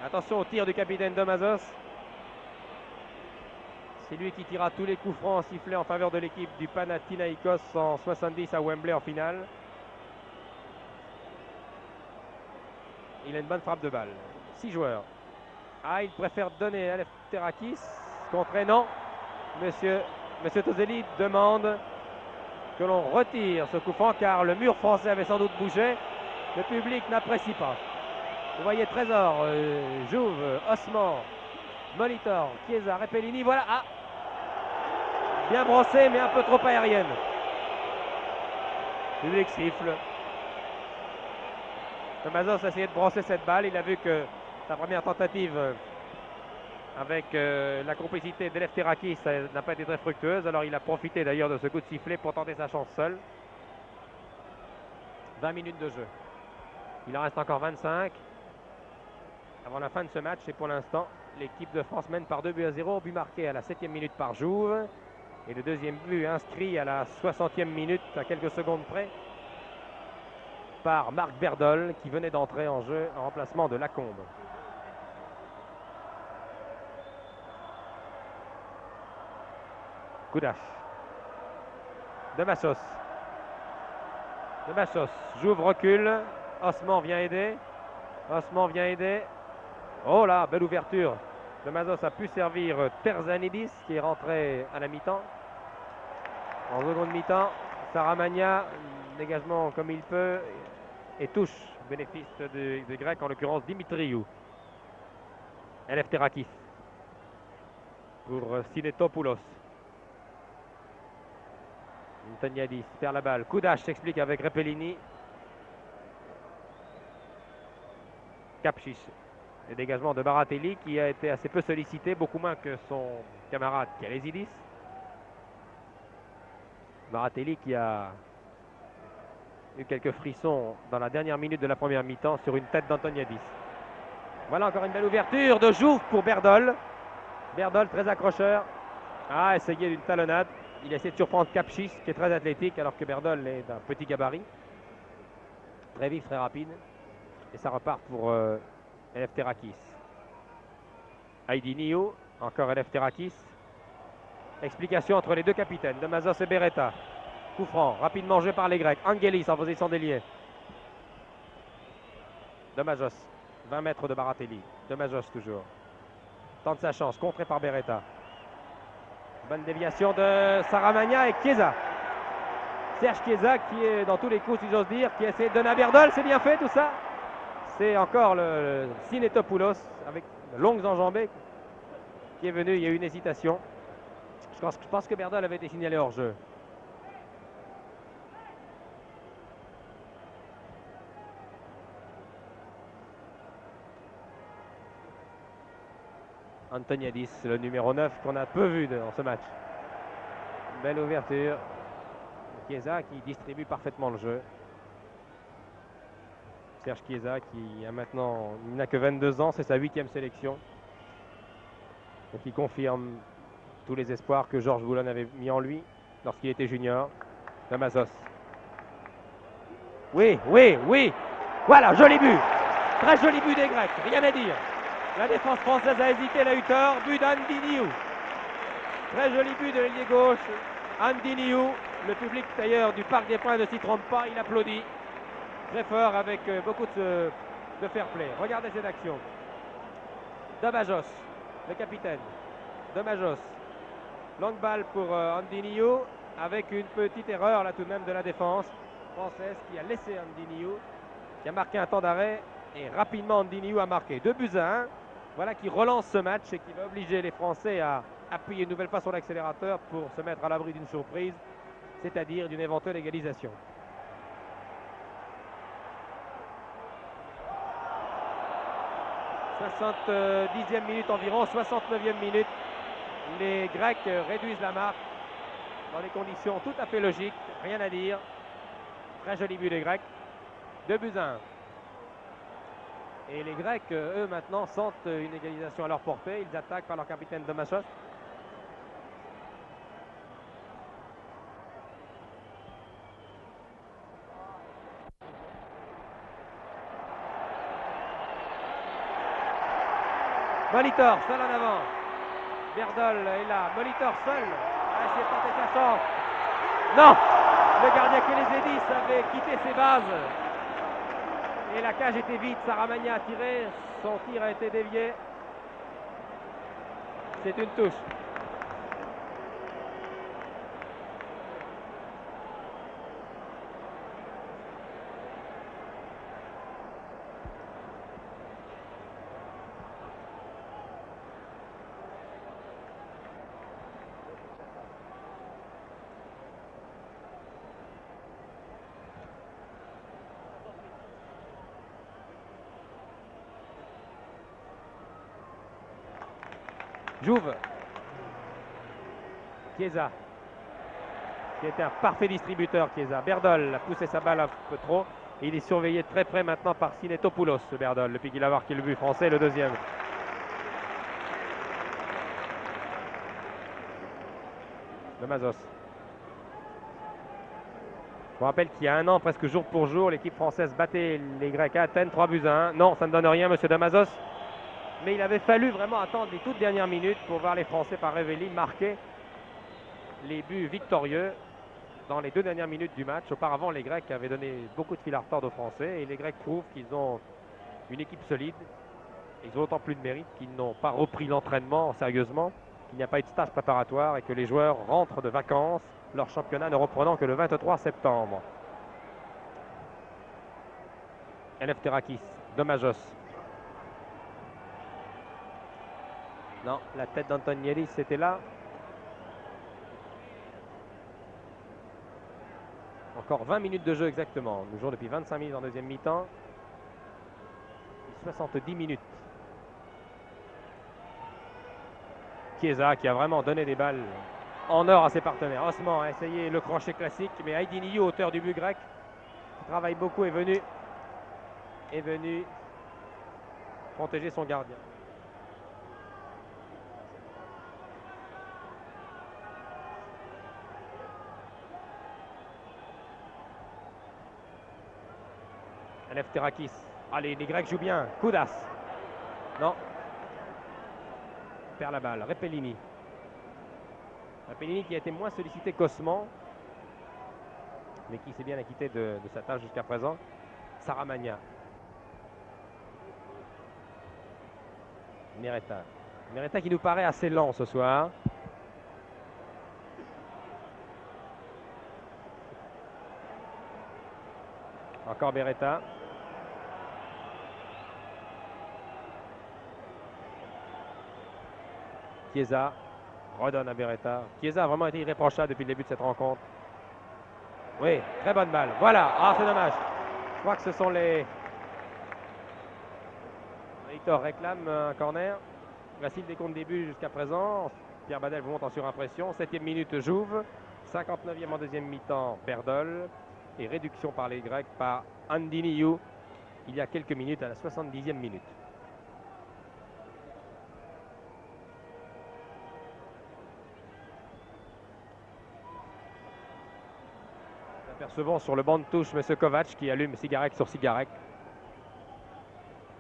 Attention au tir du capitaine Domazos. C'est lui qui tirera tous les coups francs sifflés en faveur de l'équipe du Panathinaikos en 70 à Wembley en finale. Il a une bonne frappe de balle. 6 joueurs. Ah, il préfère donner à Lefterakis. Contré, non. Monsieur Toselli demande que l'on retire ce coup franc car le mur français avait sans doute bougé. Le public n'apprécie pas. Vous voyez Trésor, Jouve, Osman, Molitor, Chiesa, Repellini. Voilà. Ah, bien brossé mais un peu trop aérienne. Le public siffle. Domazos a essayé de brosser cette balle. Il a vu que sa première tentative avec la complicité d'Eleftherakis n'a pas été très fructueuse. Alors il a profité d'ailleurs de ce coup de sifflet pour tenter sa chance seul. 20 minutes de jeu. Il en reste encore 25 avant la fin de ce match. Et pour l'instant, L'équipe de France mène par 2-0, but marqué à la 7e minute par Jouve. Et le deuxième but inscrit à la 60e minute, à quelques secondes près, par Marc Berdol, qui venait d'entrer en jeu en remplacement de Lacombe. Koudash. De Massos. Jouve recule. Osman vient aider. Oh là, belle ouverture. De Mazos a pu servir Terzanidis qui est rentré à la mi-temps. En seconde mi-temps, Saramagna, dégagement comme il peut et touche, bénéfice des Grecs, en l'occurrence Dimitriou. Eleftherakis pour Sinetopoulos. Antoniadis perd la balle. Koudash s'explique avec Repellini. Kapchich. Le dégagement de Baratelli qui a été assez peu sollicité, beaucoup moins que son camarade Kalezidis. Baratelli qui a eu quelques frissons dans la dernière minute de la première mi-temps sur une tête d'Antoniadis. Voilà encore une belle ouverture de Jouve pour Berdol. Berdol très accrocheur. Ah, essayé d'une talonnade. Il a essayé de surprendre Kapchich qui est très athlétique alors que Berdol est d'un petit gabarit. Très vif, très rapide. Et ça repart pour Eleftherakis. Heidi Niou, encore Eleftherakis. Explication entre les deux capitaines, de Mazos et Beretta. Coup franc, rapidement joué par les Grecs. Angelis en position d'ailier. De Mazos, 20 mètres de Baratelli. De Mazos toujours. Tente sa chance, contré par Beretta. Bonne déviation de Saramagna et Chiesa. Serge Chiesa qui est dans tous les coups, si j'ose dire, qui a essayé de donner à Berdol. C'est bien fait tout ça. C'est encore le Sinetopoulos avec de longues enjambées qui est venu. Il y a eu une hésitation. Je pense que Berdol avait été signalé hors jeu. Antoniadis, le numéro 9 qu'on a peu vu dans ce match. Une belle ouverture. Chiesa qui distribue parfaitement le jeu. Serge Chiesa qui a maintenant, il n'a que 22 ans, c'est sa 8e sélection. Et qui confirme tous les espoirs que Georges Boulon avait mis en lui lorsqu'il était junior. Damazos. Oui. Voilà, joli but. Très joli but des Grecs, rien à dire. La défense française a hésité, elle a eu tort. But d'Andy Niou. Très joli but de l'ailier gauche. Andy Niou. Le public d'ailleurs du Parc des Princes ne s'y trompe pas, il applaudit. Très fort avec beaucoup de fair play. Regardez cette action. Damajos, le capitaine. Damajos. Longue balle pour Andy Niou avec une petite erreur là tout de même de la défense française qui a laissé Andy Niou, qui a marqué un temps d'arrêt et rapidement Andy Niou a marqué 2-1. Voilà qui relance ce match et qui va obliger les Français à appuyer une nouvelle fois sur l'accélérateur pour se mettre à l'abri d'une surprise, c'est-à-dire d'une éventuelle égalisation. « 70e minute environ, 69e minute. Les Grecs réduisent la marque dans des conditions tout à fait logiques, rien à dire. Très joli but des Grecs. 2-1. Et les Grecs, eux, maintenant, sentent une égalisation à leur portée. Ils attaquent par leur capitaine Damachos. Molitor, seul en avant. Berdol est là. Molitor seul. A essayé de tenter sa chance. Non! Le gardien Kelezidis avait quitté ses bases. Et la cage était vide. Saramagna a tiré. Son tir a été dévié. C'est une touche. Jouve. Chiesa, qui était un parfait distributeur, Chiesa. Berdol a poussé sa balle un peu trop. Et il est surveillé de très près maintenant par Sinetopoulos, ce Berdol, depuis qu'il a marqué le but français, le deuxième. Mazos. Je vous rappelle qu'il y a un an, presque jour pour jour, l'équipe française battait les Grecs à Athènes, 3-1. Non, ça ne donne rien, monsieur Damazos. Mais il avait fallu vraiment attendre les toutes dernières minutes pour voir les Français par Révéli marquer les buts victorieux dans les 2 dernières minutes du match. Auparavant, les Grecs avaient donné beaucoup de fil à retordre aux Français et les Grecs prouvent qu'ils ont une équipe solide. Ils ont autant plus de mérite qu'ils n'ont pas repris l'entraînement sérieusement, qu'il n'y a pas eu de stage préparatoire et que les joueurs rentrent de vacances, leur championnat ne reprenant que le 23 septembre. Eleftherakis, Domagos. Non, la tête d'Antonielli, c'était là. Encore 20 minutes de jeu exactement. Nous jouons depuis 25 minutes en deuxième mi-temps. 70 minutes. Chiesa qui a vraiment donné des balles en or à ses partenaires. Osman a essayé le crochet classique, mais Aydiniou, auteur du but grec, qui travaille beaucoup, est venu protéger son gardien. Eleftherakis. Allez, les Grecs jouent bien. Koudas. Non. Perd la balle. Repellini. Repellini qui a été moins sollicité qu'Osman, mais qui s'est bien acquitté de sa tâche jusqu'à présent. Saramagna. Meretta. Meretta qui nous paraît assez lent ce soir. Encore Beretta. Chiesa redonne à Beretta. Chiesa a vraiment été irréprochable depuis le début de cette rencontre. Oui, très bonne balle. Voilà. Ah, c'est dommage. Je crois que ce sont les... Victor réclame un corner. Voici le décompte des buts jusqu'à présent. Pierre Badel vous monte en surimpression. 7e minute Jouve. 59e en deuxième mi-temps Berdol. Et réduction par les Grecs par Andiniou il y a quelques minutes à la 70e minute. Nous apercevons sur le banc de touche M. Kovac qui allume cigarette sur cigarette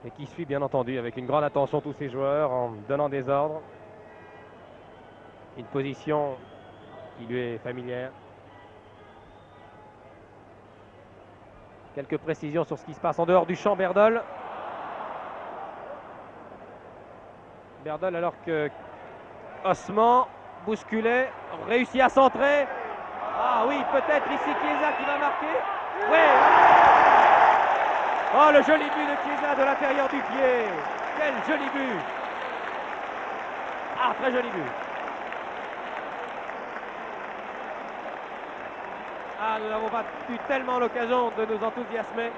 et qui suit bien entendu avec une grande attention tous ses joueurs en donnant des ordres. Une position qui lui est familière. Quelques précisions sur ce qui se passe en dehors du champ. Berdol. Berdol alors que Osman bousculé, réussit à centrer. Ah oui, peut-être ici Chiesa qui va marquer. Oui. Oh, le joli but de Chiesa de l'intérieur du pied. Quel joli but. Ah, très joli but. Ah, nous n'avons pas eu tellement l'occasion de nous enthousiasmer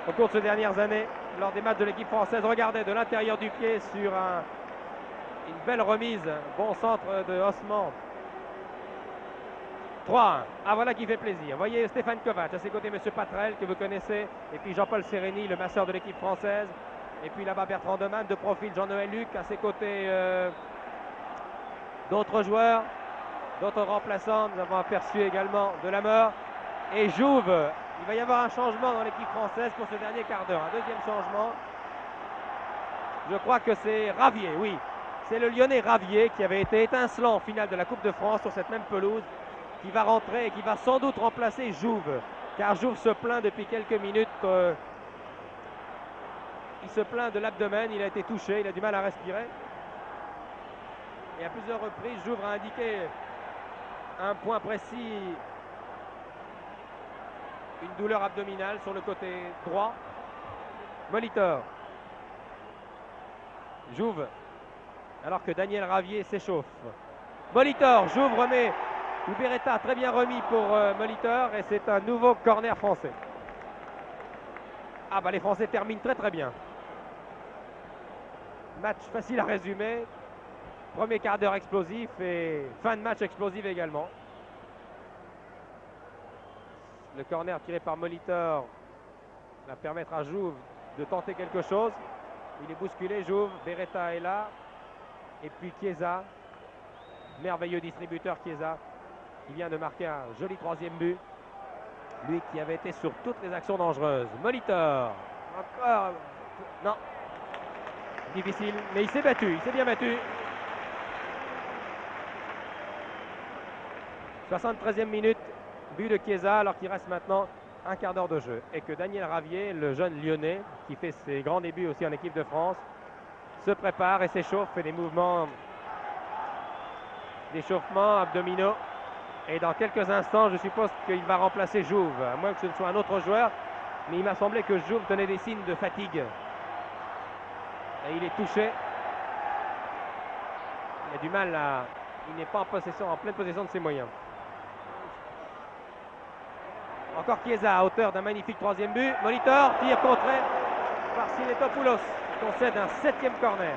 au cours de ces dernières années lors des matchs de l'équipe française. Regardez de l'intérieur du pied sur une belle remise. Bon centre de Osman. 3-1. Ah, voilà qui fait plaisir. Voyez Stéphane Kovac, à ses côtés M. Patrel que vous connaissez, et puis Jean-Paul Sereni, le masseur de l'équipe française, et puis là-bas Bertrand Demann, de profil Jean-Noël Luc, à ses côtés d'autres joueurs. D'autres remplaçants, nous avons aperçu également de la mort. Et Jouve, il va y avoir un changement dans l'équipe française pour ce dernier quart d'heure. Un deuxième changement. Je crois que c'est Ravier, oui. C'est le Lyonnais Ravier qui avait été étincelant en finale de la Coupe de France sur cette même pelouse, qui va rentrer et qui va sans doute remplacer Jouve. Car Jouve se plaint depuis quelques minutes. Il se plaint de l'abdomen, il a été touché, il a du mal à respirer. Et à plusieurs reprises, Jouve a indiqué un point précis, une douleur abdominale sur le côté droit. Molitor. Jouve, alors que Daniel Ravier s'échauffe. Molitor, Jouve remet, ou Beretta très bien remis pour Molitor, et c'est un nouveau corner français. Ah bah les Français terminent très très bien. Match facile à résumer. Premier quart d'heure explosif et fin de match explosive également. Le corner tiré par Molitor va permettre à Jouve de tenter quelque chose. Il est bousculé, Jouve. Beretta est là. Et puis Chiesa. Merveilleux distributeur Chiesa. qui vient de marquer un joli 3e but. Lui qui avait été sur toutes les actions dangereuses. Molitor. Encore. Non. Difficile, mais il s'est battu. Il s'est bien battu. 73e minute. But de Chiesa alors qu'il reste maintenant un quart d'heure de jeu. Et que Daniel Ravier, le jeune lyonnais, qui fait ses grands débuts aussi en équipe de France, se prépare et s'échauffe, fait des mouvements d'échauffement abdominaux. Et dans quelques instants, je suppose qu'il va remplacer Jouve, à moins que ce ne soit un autre joueur. Mais il m'a semblé que Jouve donnait des signes de fatigue. Et il est touché. Il a du mal à... Il n'est pas en pleine possession de ses moyens. Encore Chiesa à hauteur d'un magnifique 3e but. Molitor, tir contré par Sinetopoulos, qui concède un 7e corner.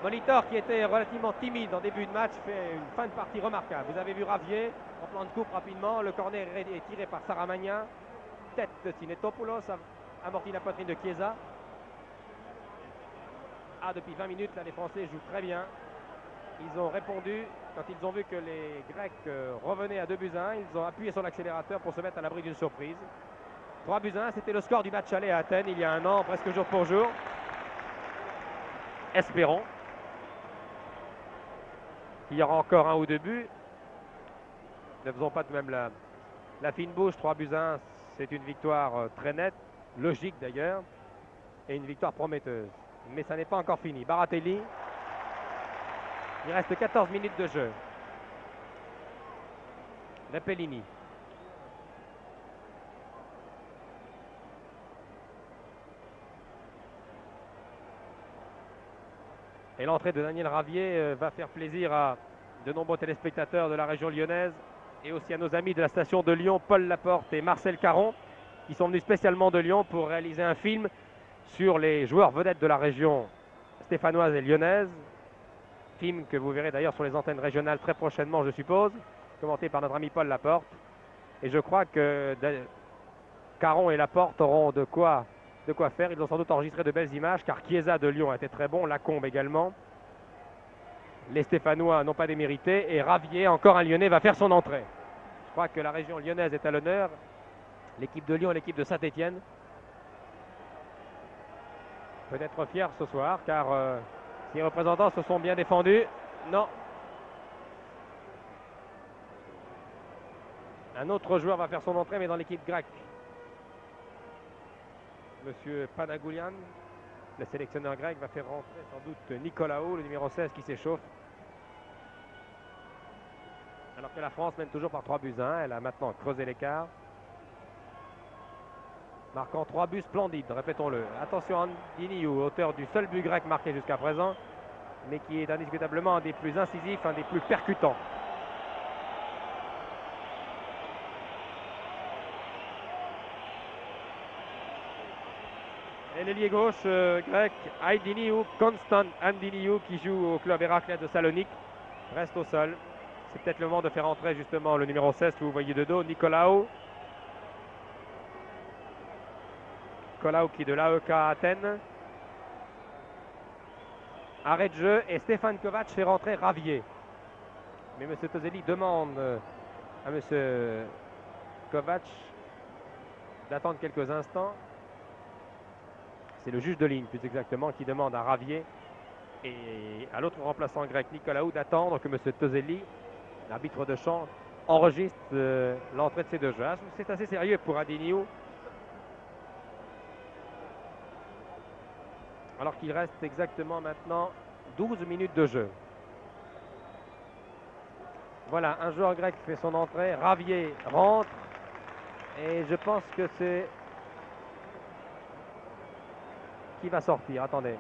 Molitor, qui était relativement timide en début de match, fait une fin de partie remarquable. Vous avez vu Ravier en plan de coupe rapidement. Le corner est tiré par Saramagna. Tête de Sinetopoulos, amortit la poitrine de Chiesa. Ah, depuis 20 minutes, là, les Français jouent très bien. Ils ont répondu, quand ils ont vu que les Grecs revenaient à 2-1, ils ont appuyé sur l'accélérateur pour se mettre à l'abri d'une surprise. 3-1, c'était le score du match aller à Athènes il y a un an, presque jour pour jour. Espérons qu'il y aura encore un ou 2 buts. Ne faisons pas de même la fine bouche. 3-1, c'est une victoire très nette, logique d'ailleurs, et une victoire prometteuse. Mais ça n'est pas encore fini. Baratelli. Il reste 14 minutes de jeu. Repellini. Et l'entrée de Daniel Ravier va faire plaisir à de nombreux téléspectateurs de la région lyonnaise et aussi à nos amis de la station de Lyon, Paul Laporte et Marcel Caron, qui sont venus spécialement de Lyon pour réaliser un film sur les joueurs vedettes de la région stéphanoise et lyonnaise. Film que vous verrez d'ailleurs sur les antennes régionales très prochainement, je suppose, commenté par notre ami Paul Laporte. Et je crois que Caron et Laporte auront de quoi faire. Ils ont sans doute enregistré de belles images, car Chiesa de Lyon a été très bon, Lacombe également. Les Stéphanois n'ont pas démérité, et Ravier, encore un Lyonnais, va faire son entrée. Je crois que la région lyonnaise est à l'honneur. L'équipe de Lyon et l'équipe de Saint-Étienne peut être fiers ce soir, car les représentants se sont bien défendus. Non. Un autre joueur va faire son entrée, mais dans l'équipe grecque. Monsieur Panagoulian, le sélectionneur grec, va faire rentrer sans doute Nicolaou, le numéro 16, qui s'échauffe. Alors que la France mène toujours par 3-1. Elle a maintenant creusé l'écart. Marquant 3 buts splendides, répétons-le. Attention à Diniou, auteur du seul but grec marqué jusqu'à présent, mais qui est indiscutablement un des plus incisifs, un des plus percutants. Et l'ailier gauche grec, Aydiniou, Constant Andiniou, qui joue au club Héraclès de Salonique, reste au sol. C'est peut-être le moment de faire entrer justement le numéro 16 que vous voyez de dos, Nicolaou. Nicolaou qui est de l'AEK Athènes. Arrêt de jeu et Stefan Kovac fait rentrer Ravier. Mais M. Toselli demande à M. Kovac d'attendre quelques instants. C'est le juge de ligne, plus exactement, qui demande à Ravier et à l'autre remplaçant grec, Nicolaou, d'attendre que M. Toselli, l'arbitre de champ, enregistre l'entrée de ces deux joueurs. C'est assez sérieux pour Adiniou. Alors qu'il reste exactement maintenant 12 minutes de jeu. Voilà, un joueur grec fait son entrée. Ravier rentre. Et je pense que c'est... Qui va sortir? Attendez.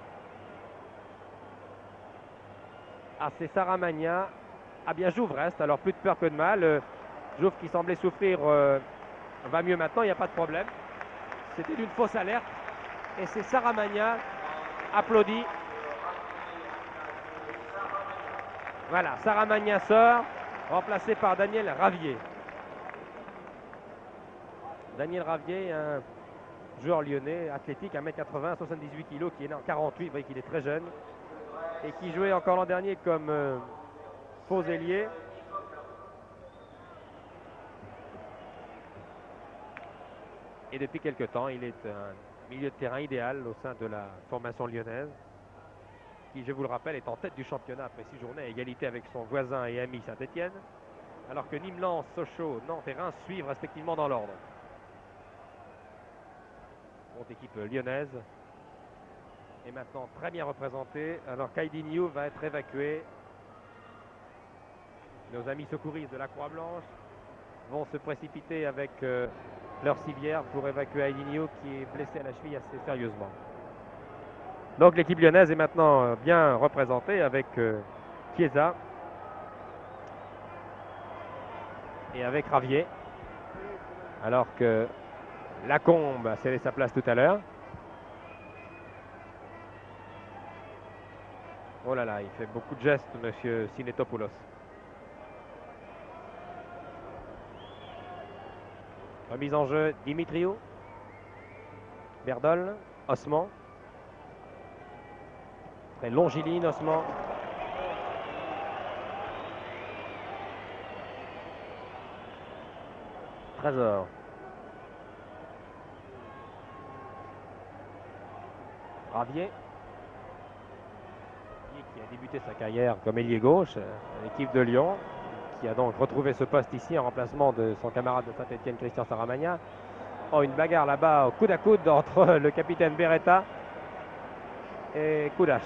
Ah, c'est Saramagna. Ah bien, Jouve reste. Alors, plus de peur que de mal. Jouve qui semblait souffrir va mieux maintenant. Il n'y a pas de problème. C'était une fausse alerte. Et c'est Saramagna. Applaudi. Voilà, Saramagna sort. Remplacé par Daniel Ravier. Daniel Ravier, un joueur lyonnais, athlétique, 1m80, 78 kg, qui est né en 48, vous voyez qu'il est très jeune. et qui jouait encore l'an dernier comme faux ailier. Et depuis quelque temps, il est un milieu de terrain idéal au sein de la formation lyonnaise, qui, je vous le rappelle, est en tête du championnat après 6 journées, à égalité avec son voisin et ami Saint-Etienne, alors que Nîmes, Lens, Sochaux, Nantes et Reims suivent respectivement dans l'ordre. Bonne équipe lyonnaise est maintenant très bien représentée, alors qu'Aidiniou va être évacué. Nos amis secouristes de la Croix-Blanche vont se précipiter avec leur civière pour évacuer Aidiniou, qui est blessé à la cheville assez sérieusement. Donc l'équipe lyonnaise est maintenant bien représentée avec Chiesa et avec Ravier, alors que Lacombe a cédé sa place tout à l'heure. Oh là là, il fait beaucoup de gestes, monsieur Sinetopoulos. Remise en jeu, Dimitriou, Berdol, Osman. Très longiligne, Osman. Trésor. Ravier. Qui a débuté sa carrière comme ailier gauche, l'équipe de Lyon, qui a donc retrouvé ce poste ici en remplacement de son camarade de Saint-Etienne, Christian Saramagna. Oh, une bagarre là-bas au coude à coude entre le capitaine Beretta et Koudash.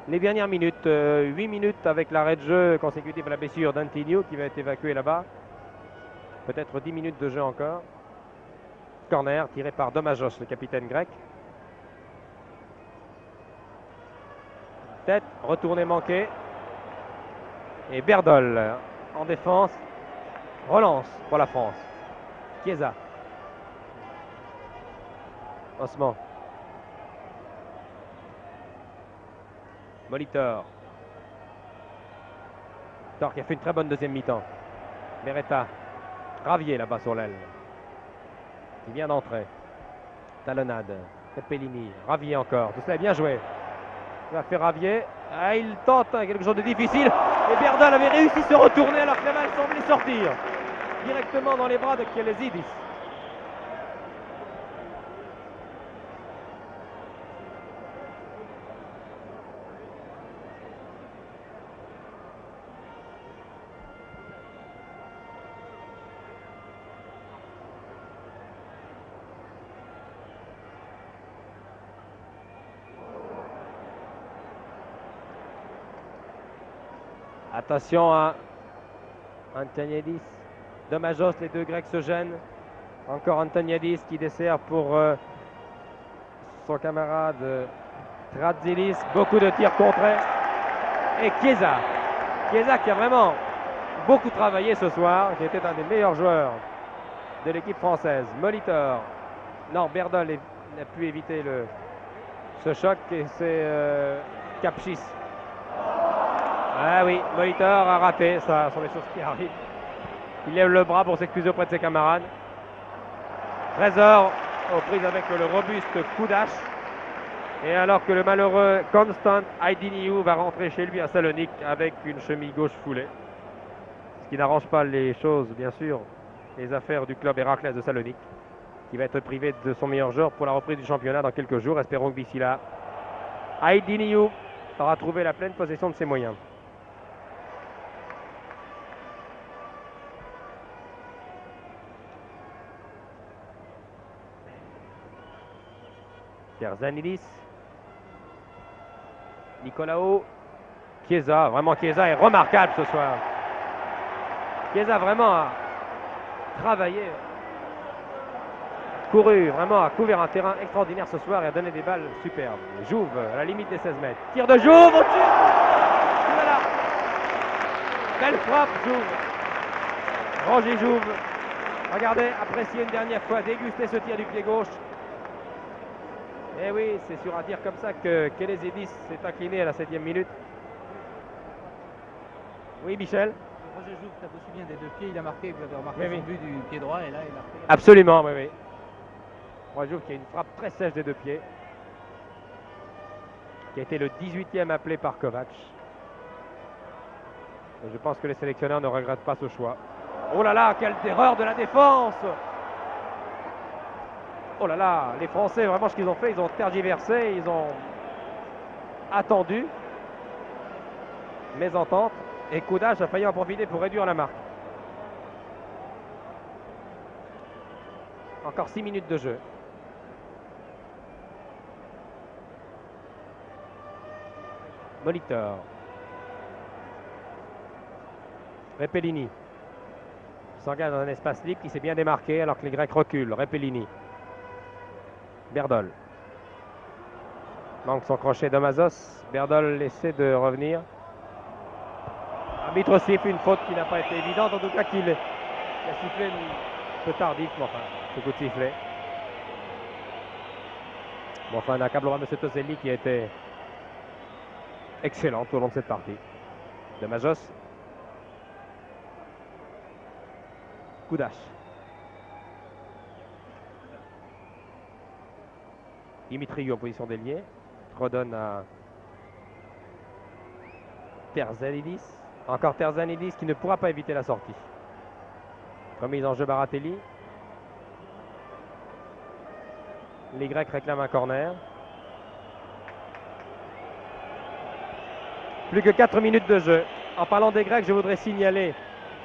Les dernières minutes, 8 minutes avec l'arrêt de jeu consécutif à la blessure d'Antinio qui va être évacué là-bas. Peut-être 10 minutes de jeu encore. Corner tiré par Domajos, le capitaine grec. Tête, retourné manqué. Et Berdol en défense. Relance pour la France. Chiesa. Osman. Molitor. Thor qui a fait une très bonne deuxième mi-temps. Beretta. Ravier là-bas sur l'aile. Il vient d'entrer. Talonnade. Peppellini. Ravier encore. Tout cela est bien joué. Il va faire Ravier. Ah, il tente quelque chose de difficile. Et Berdol avait réussi à se retourner alors que la balle semblait sortir. Directement dans les bras de Kelezidis. Attention à Antoniadis. Domajos, les deux Grecs se gênent. Encore Antoniadis qui dessert pour son camarade Trazilis. Beaucoup de tirs contrés. Et Chiesa. Chiesa qui a vraiment beaucoup travaillé ce soir, qui était un des meilleurs joueurs de l'équipe française. Molitor. Non, Berdol n'a pu éviter ce choc et c'est Capchis. Ah oui, Molitor a raté, ça sont des choses qui arrivent. Il lève le bras pour s'excuser auprès de ses camarades. Trésor aux prises avec le robuste Koudash. Et alors que le malheureux Constant Aidiniou va rentrer chez lui à Salonique avec une chemille gauche foulée. Ce qui n'arrange pas les choses, bien sûr, les affaires du club Héraclès de Salonique, qui va être privé de son meilleur joueur pour la reprise du championnat dans quelques jours. Espérons que d'ici là, Aidiniou aura trouvé la pleine possession de ses moyens. Terzanidis, Nicolao, Chiesa, vraiment Chiesa est remarquable ce soir. Chiesa vraiment a travaillé, couru, vraiment a couvert un terrain extraordinaire ce soir et a donné des balles superbes. Jouve à la limite des 16 mètres. Tir de Jouve au-dessus. Voilà. Belle frappe Jouve. Roger Jouve. Regardez, appréciez une dernière fois, dégustez ce tir du pied gauche. Et oui, c'est sur un tir comme ça que Kelezidis s'est incliné à la 7e minute. Oui, Michel. Roger Jouve tape aussi bien des deux pieds, il a marqué, vous avez remarqué son but du pied droit et là il a marqué. Absolument, oui, oui. Roger Jouve qui a une frappe très sèche des deux pieds. qui a été le 18e appelé par Kovac. Et je pense que les sélectionneurs ne regrettent pas ce choix. Oh là là, quelle terreur de la défense! Oh là là, les Français, vraiment ce qu'ils ont fait, ils ont tergiversé, ils ont attendu. Mésentente. Et Kudash a failli en profiter pour réduire la marque. Encore 6 minutes de jeu. Molitor. Repellini s'engage dans un espace libre qui s'est bien démarqué alors que les Grecs reculent. Repellini. Berdol. Manque son crochet Domazos. Berdol essaie de revenir. Arbitre siffle une faute qui n'a pas été évidente. En tout cas, qu'il a sifflé un peu tardif, mais enfin, ce coup de sifflet. Bon, enfin, un accablera M. Toselli qui a été excellent tout au long de cette partie. Domazos. Kudash. Dimitriou en position d'ailier. Redonne à Terzanidis. Encore Terzanidis qui ne pourra pas éviter la sortie. Remise en jeu Baratelli. Les Grecs réclament un corner. Plus que 4 minutes de jeu. En parlant des Grecs, je voudrais signaler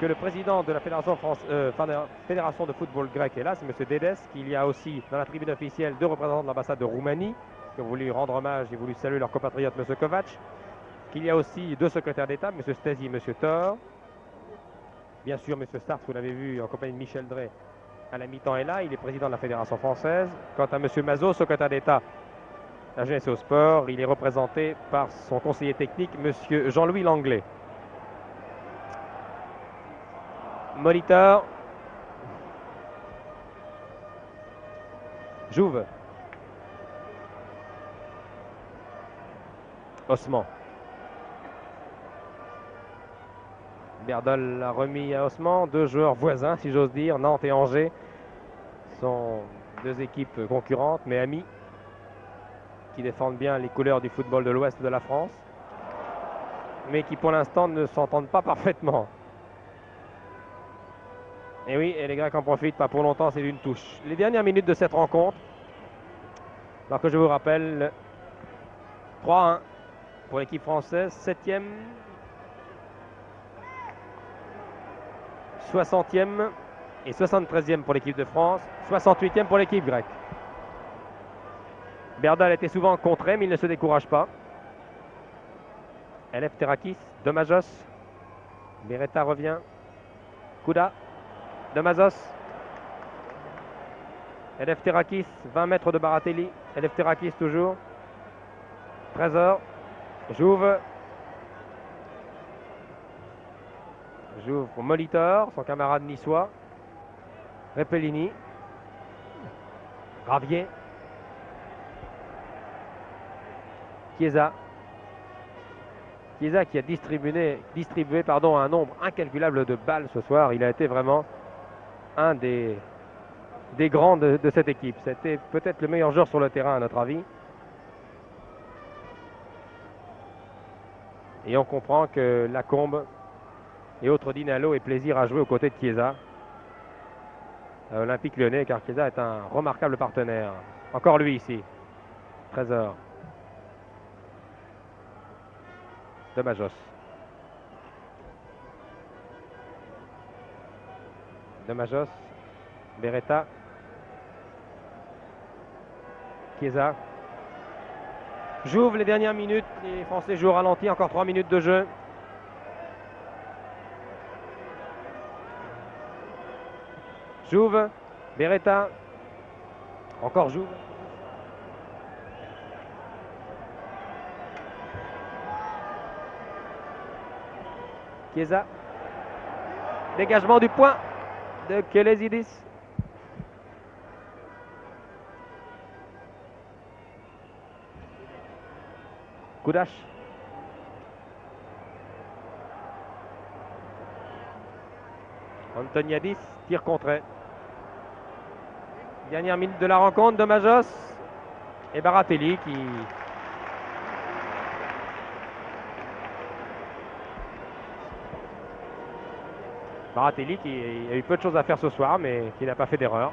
que le président de la Fédération de football grec est là, c'est M. Dedes, qu'il y a aussi dans la tribune officielle 2 représentants de l'ambassade de Roumanie qui ont voulu rendre hommage et voulu saluer leur compatriote M. Kovac, qu'il y a aussi 2 secrétaires d'État, M. Stasi et M. Thor. Bien sûr, M. Stars, vous l'avez vu en compagnie de Michel Drey, à la mi-temps est là, il est président de la Fédération française. Quant à M. Mazot, secrétaire d'État à la jeunesse et au sport, il est représenté par son conseiller technique, M. Jean-Louis Langlais. Molitor. Jouve. Osman. Berdol l'a remis à Osman. 2 joueurs voisins, si j'ose dire. Nantes et Angers sont 2 équipes concurrentes, mais amies, qui défendent bien les couleurs du football de l'ouest de la France, mais qui pour l'instant ne s'entendent pas parfaitement. Et oui, et les Grecs en profitent, pas pour longtemps, c'est d'une touche. Les dernières minutes de cette rencontre, alors que je vous rappelle, 3-1 pour l'équipe française, 7e, 60e et 73e pour l'équipe de France, 68e pour l'équipe grecque. Berdal était souvent contré, mais il ne se décourage pas. Eleftherakis, Domazos, Beretta revient, Kouda. Domazos. Eleftherakis, 20 mètres de Baratelli. Eleftherakis toujours. Trésor. Jouve. Jouve pour Molitor, son camarade niçois. Repellini. Gravier. Chiesa. Chiesa qui a distribué un nombre incalculable de balles ce soir. Il a été vraiment un des grands de cette équipe. C'était peut-être le meilleur joueur sur le terrain à notre avis. Et on comprend que Lacombe et autres Dinalo aient plaisir à jouer aux côtés de Chiesa à Olympique Lyonnais, car Chiesa est un remarquable partenaire. Encore lui ici. Trésor. Domazos. Domazos. Beretta. Chiesa. J'ouvre les dernières minutes. Les Français jouent au ralenti. Encore 3 minutes de jeu. Jouve. Beretta. Encore Jouve. Chiesa. Dégagement du point de Kelezidis. Kudash. Antoniadis, tir contré. Dernière minute de la rencontre, Domazos et Baratelli qui Baratelli qui a eu peu de choses à faire ce soir, mais qui n'a pas fait d'erreur.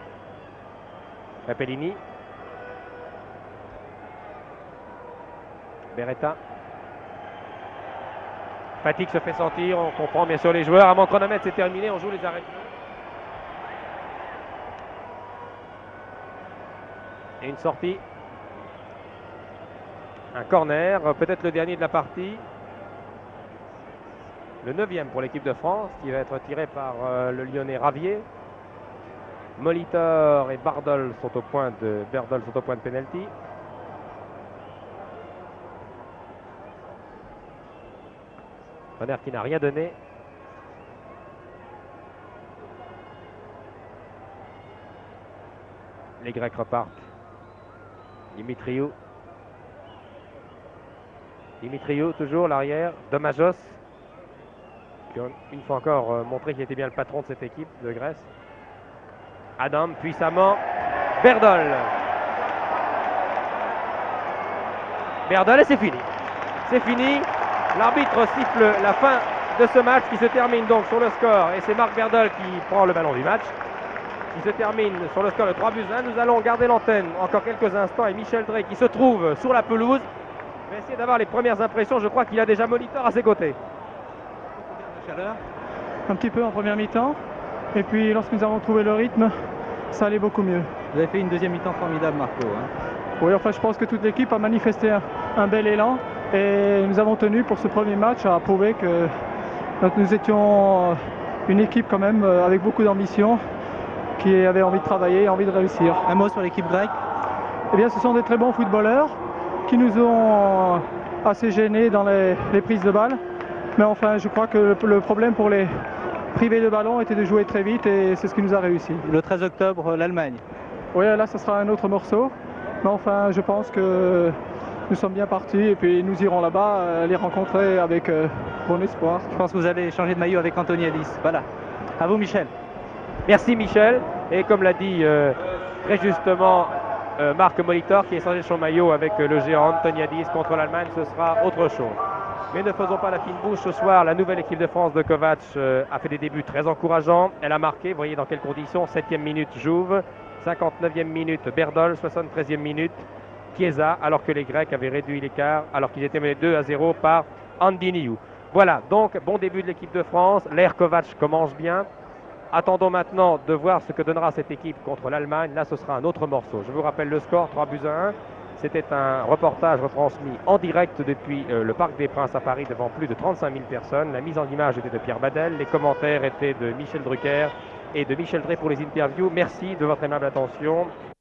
Capellini. Beretta. Fatigue se fait sentir, on comprend bien sûr les joueurs. Avant que chronomètre c'est terminé, on joue les arrêts de jeu. Et une sortie. Un corner, peut-être le dernier de la partie. Le 9e pour l'équipe de France qui va être tiré par le Lyonnais Ravier. Molitor et Bardol sont au point de penalty. Corner qui n'a rien donné. Les Grecs repartent. Dimitriou. Dimitriou toujours l'arrière. Domagos qui ont une fois encore montré qu'il était bien le patron de cette équipe de Grèce. Adam puissamment. Berdol. Berdol et c'est fini. C'est fini. L'arbitre siffle la fin de ce match qui se termine donc sur le score. Et c'est Marc Berdol qui prend le ballon du match. Qui se termine sur le score de 3-1. Nous allons garder l'antenne encore quelques instants. Et Michel Drey qui se trouve sur la pelouse va essayer d'avoir les premières impressions. Je crois qu'il a déjà Molitor à ses côtés. Un petit peu en première mi-temps. Et puis lorsque nous avons trouvé le rythme, ça allait beaucoup mieux. Vous avez fait une deuxième mi-temps formidable, Marco. Oui, enfin je pense que toute l'équipe a manifesté un bel élan. Et nous avons tenu pour ce premier match à prouver que nous étions une équipe quand même avec beaucoup d'ambition, qui avait envie de travailler et envie de réussir. Un mot sur l'équipe grecque? Eh bien ce sont des très bons footballeurs qui nous ont assez gênés dans les prises de balles. Mais enfin je crois que le problème pour les privés de ballon était de jouer très vite et c'est ce qui nous a réussi. Le 13 octobre, l'Allemagne. Oui, là ce sera un autre morceau. Mais enfin je pense que nous sommes bien partis et puis nous irons là-bas les rencontrer avec bon espoir. Je pense que vous allez changer de maillot avec Antoniadis. Voilà. À vous, Michel. Merci, Michel. Et comme l'a dit très justement Marc Molitor, qui a changé son maillot avec le géant Antoniadis contre l'Allemagne, ce sera autre chose. Mais ne faisons pas la fine bouche. Ce soir, la nouvelle équipe de France de Kovac a fait des débuts très encourageants. Elle a marqué, vous voyez dans quelles conditions. 7e minute, Jouve. 59e minute, Berdol. 73e minute, Chiesa, alors que les Grecs avaient réduit l'écart, alors qu'ils étaient menés 2-0 par Andiniou. Voilà, donc bon début de l'équipe de France. L'ère Kovac commence bien. Attendons maintenant de voir ce que donnera cette équipe contre l'Allemagne. Là, ce sera un autre morceau. Je vous rappelle le score, 3-1. C'était un reportage retransmis en direct depuis le Parc des Princes à Paris devant plus de 35 000 personnes. La mise en image était de Pierre Badel. Les commentaires étaient de Michel Drucker et de Michel Drey pour les interviews. Merci de votre aimable attention.